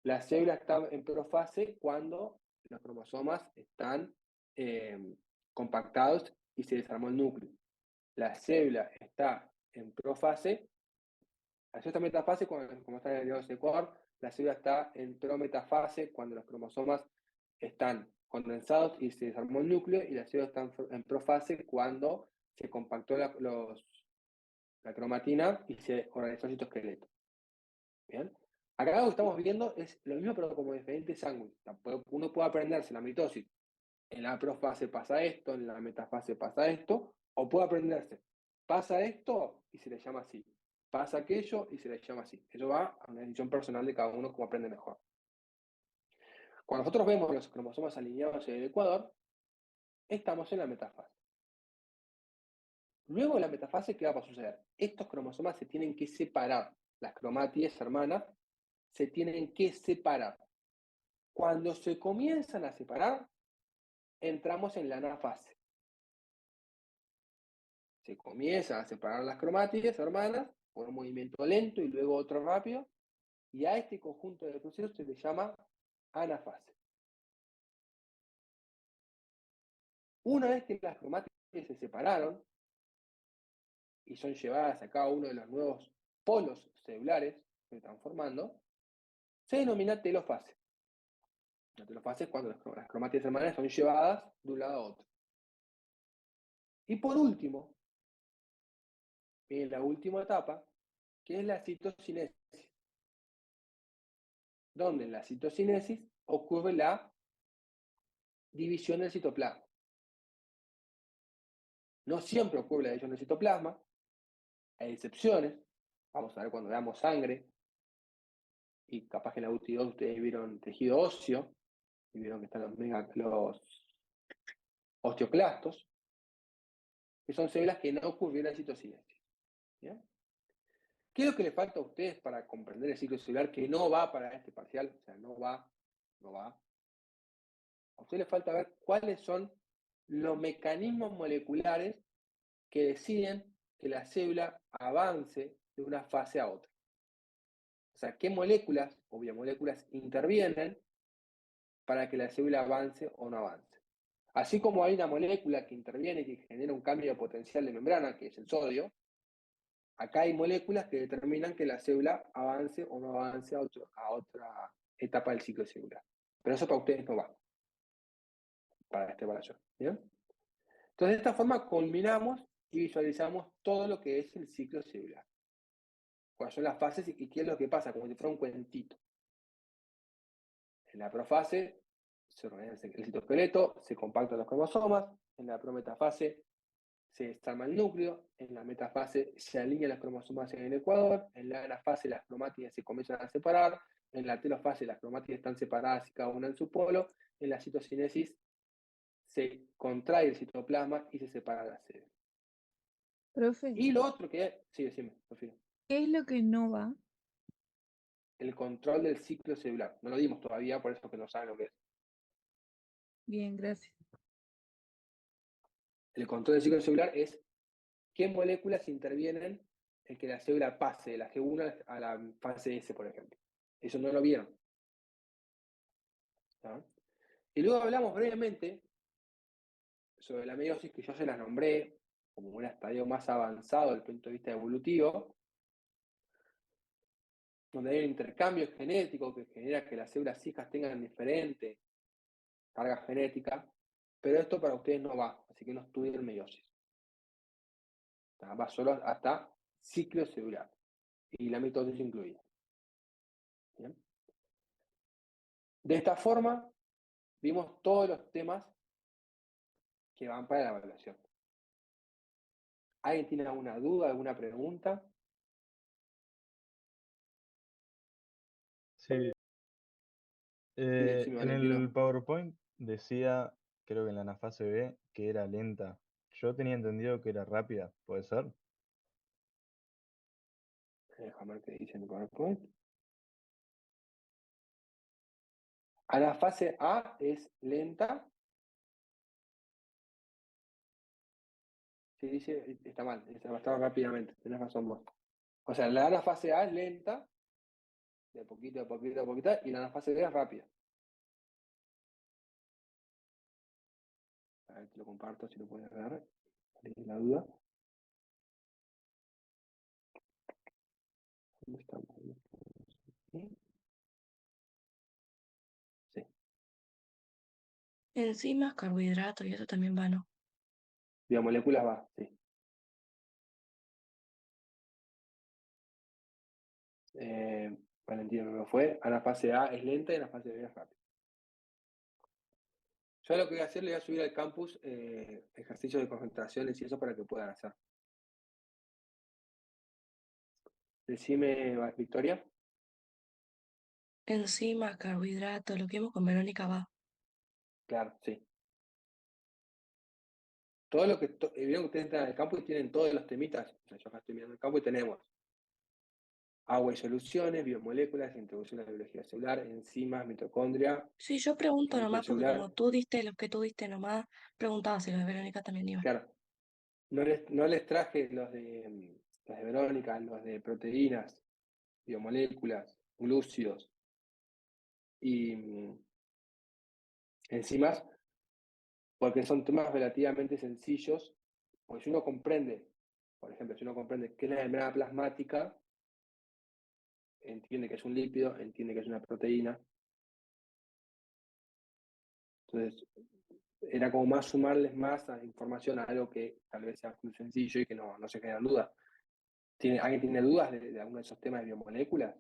La célula está en profase cuando los cromosomas están compactados y se desarmó el núcleo. La célula está en profase, la célula está en metafase cuando como están alineados en el ecuador. La célula está en prometafase cuando los cromosomas están condensados y se desarmó el núcleo, y la célula está en profase cuando se compactó la cromatina y se organizó el citoesqueleto. ¿Bien? Acá lo que estamos viendo es lo mismo, pero como diferentes ángulos. Uno puede aprenderse la mitosis. En la profase pasa esto, en la metafase pasa esto, o puede aprenderse, pasa esto y se le llama así, pasa aquello y se le llama así. Eso va a una decisión personal de cada uno, cómo aprende mejor. Cuando nosotros vemos los cromosomas alineados en el ecuador, estamos en la metafase. Luego de la metafase, ¿qué va a suceder? Estos cromosomas se tienen que separar. Las cromátides hermanas se tienen que separar. Cuando se comienzan a separar, entramos en la anafase. Se comienzan a separar las cromátides hermanas por un movimiento lento y luego otro rápido, y a este conjunto de procesos se le llama anafase. Una vez que las cromátides se separaron y son llevadas a cada uno de los nuevos polos celulares que se están formando, se denomina telofase. La telofase es cuando las cromátides hermanas son llevadas de un lado a otro. Y por último, en la última etapa, que es la citocinesis, donde en la citocinesis ocurre la división del citoplasma. No siempre ocurre la división del citoplasma, hay excepciones. Vamos a ver cuando veamos sangre, y capaz que en la UTI2 ustedes vieron tejido óseo, y vieron que están los osteoclastos, que son células que no ocurrieron la citocinesis. ¿Bien? ¿Qué es lo que le falta a ustedes para comprender el ciclo celular que no va para este parcial? O sea, no va. A ustedes les falta ver cuáles son los mecanismos moleculares que deciden que la célula avance de una fase a otra. O sea, qué moléculas o biomoléculas intervienen para que la célula avance o no avance. Así como hay una molécula que interviene y que genera un cambio de potencial de membrana, que es el sodio, acá hay moléculas que determinan que la célula avance o no avance a otra etapa del ciclo celular. Pero eso para ustedes no va, para esta evaluación. ¿Bien? Entonces, de esta forma culminamos y visualizamos todo lo que es el ciclo celular. Cuáles son las fases y qué es lo que pasa, como si fuera un cuentito. En la profase se organiza el citoesqueleto, se compactan los cromosomas, en la prometafase se desarma el núcleo, en la metafase se alinean los cromosomas en el ecuador, en la anafase las cromátides se comienzan a separar, en la telofase las cromátides están separadas y cada una en su polo, en la citocinesis se contrae el citoplasma y se separa la sede. Profe, Y lo otro que, sí, decime, Sofía, ¿qué es lo que no va? el control del ciclo celular. No lo dimos todavía, por eso que no saben lo que es. Bien, gracias. El control del ciclo celular es qué moléculas intervienen en que la célula pase de la G1 a la fase S, por ejemplo. Eso no lo vieron. ¿Tá? Y luego hablamos brevemente sobre la meiosis, que yo se las nombré como un estadio más avanzado desde el punto de vista evolutivo, donde hay un intercambio genético que genera que las células hijas tengan diferente carga genética, pero esto para ustedes no va, así que no estudien meiosis. Va solo hasta ciclo celular y la mitosis incluida. ¿Bien? De esta forma, vimos todos los temas que van para la evaluación. ¿Alguien tiene alguna duda, alguna pregunta? Sí, Sí, decime, en el Valentino. PowerPoint decía, creo que en la anafase B, que era lenta. Yo tenía entendido que era rápida, ¿puede ser? Déjame ver qué dice en el PowerPoint. A la fase A es lenta. Sí, dice, está mal, está rápidamente, tenés razón vos. O sea, la anafase A es lenta, de poquito, de poquito, de poquito, y la anafase B es rápida. A ver, te lo comparto si lo puedes ver. ¿Tienes la duda? ¿Dónde estamos? ¿Sí? Sí. Enzimas, carbohidratos y eso también va, ¿no? Biomoléculas va, sí. Valentino no lo fue. Anafase A es lenta y anafase B es rápida. Yo lo que voy a hacer, le voy a subir al campus ejercicios de concentraciones y eso para que puedan hacer. Decime, Victoria. Enzimas, carbohidratos, lo que vimos con Verónica va. Claro, sí. Todo lo que, vieron que ustedes entran al campo y tienen todos los temitas. O sea, yo acá estoy mirando el campo y tenemos agua y soluciones, biomoléculas, introducción a la biología celular, enzimas, mitocondria, Sí, yo pregunto núcleo nomás porque como celular. tú diste los que tú diste nomás, preguntaba si los de Verónica también iban. Claro, no les traje los de Verónica, los de proteínas, biomoléculas, glúcidos y enzimas, porque son temas relativamente sencillos, porque si uno comprende, por ejemplo, si uno comprende qué es la membrana plasmática, entiende que es un lípido, entiende que es una proteína. Entonces, era como más sumarles más a información a algo que tal vez sea muy sencillo y que no se generan dudas. ¿Alguien tiene dudas de alguno de esos temas de biomoléculas?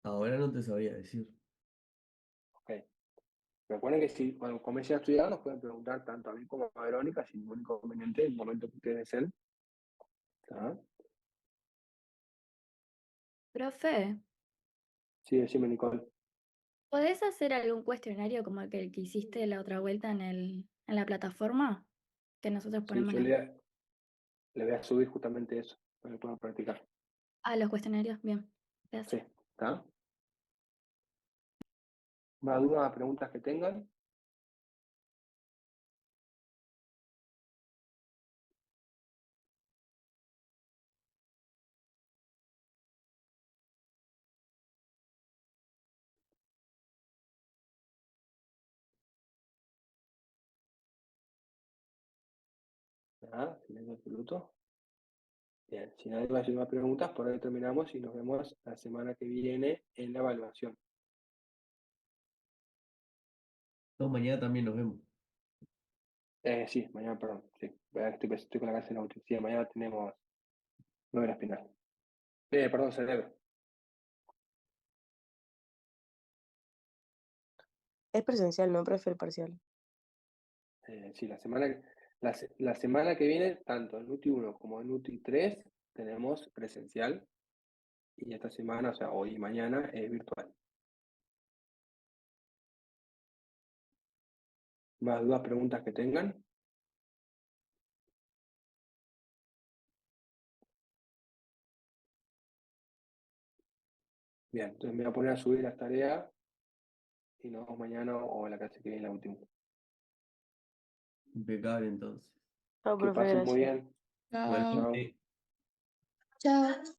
Ahora no te sabría decir. Ok. Recuerden que si cuando comiencen a estudiar nos pueden preguntar tanto a mí como a Verónica sin ningún inconveniente en el momento que ustedes deseen. ¿Está? Profe, Sí, decime, Nicole. ¿podés hacer algún cuestionario como el que hiciste la otra vuelta en la plataforma? Que nosotros Sí, ponemos yo le voy a subir justamente eso para que puedan practicar. los cuestionarios. Bien, Sí, gracias. ¿está? ¿Más dudas, preguntas que tengan? Nada, silencio absoluto. Bien, si nadie va a hacer más preguntas, por ahí terminamos y nos vemos la semana que viene en la evaluación. No, mañana también nos vemos. Sí, mañana, perdón, sí, estoy con la clase en la última. Sí, mañana tenemos novela espinal. Perdón, cerebro. Es presencial, no, profe, el parcial. Sí, la semana que viene, tanto en UTI 1 como en UTI 3, tenemos presencial y esta semana, o sea, hoy y mañana, es virtual. ¿Más dudas, preguntas que tengan? Bien, entonces me voy a poner a subir las tareas y nos vemos mañana o la clase que viene la última. Impecable entonces. No, Que profe, pasen muy gracias. bien. Chao. Chao. Igualmente. Chao.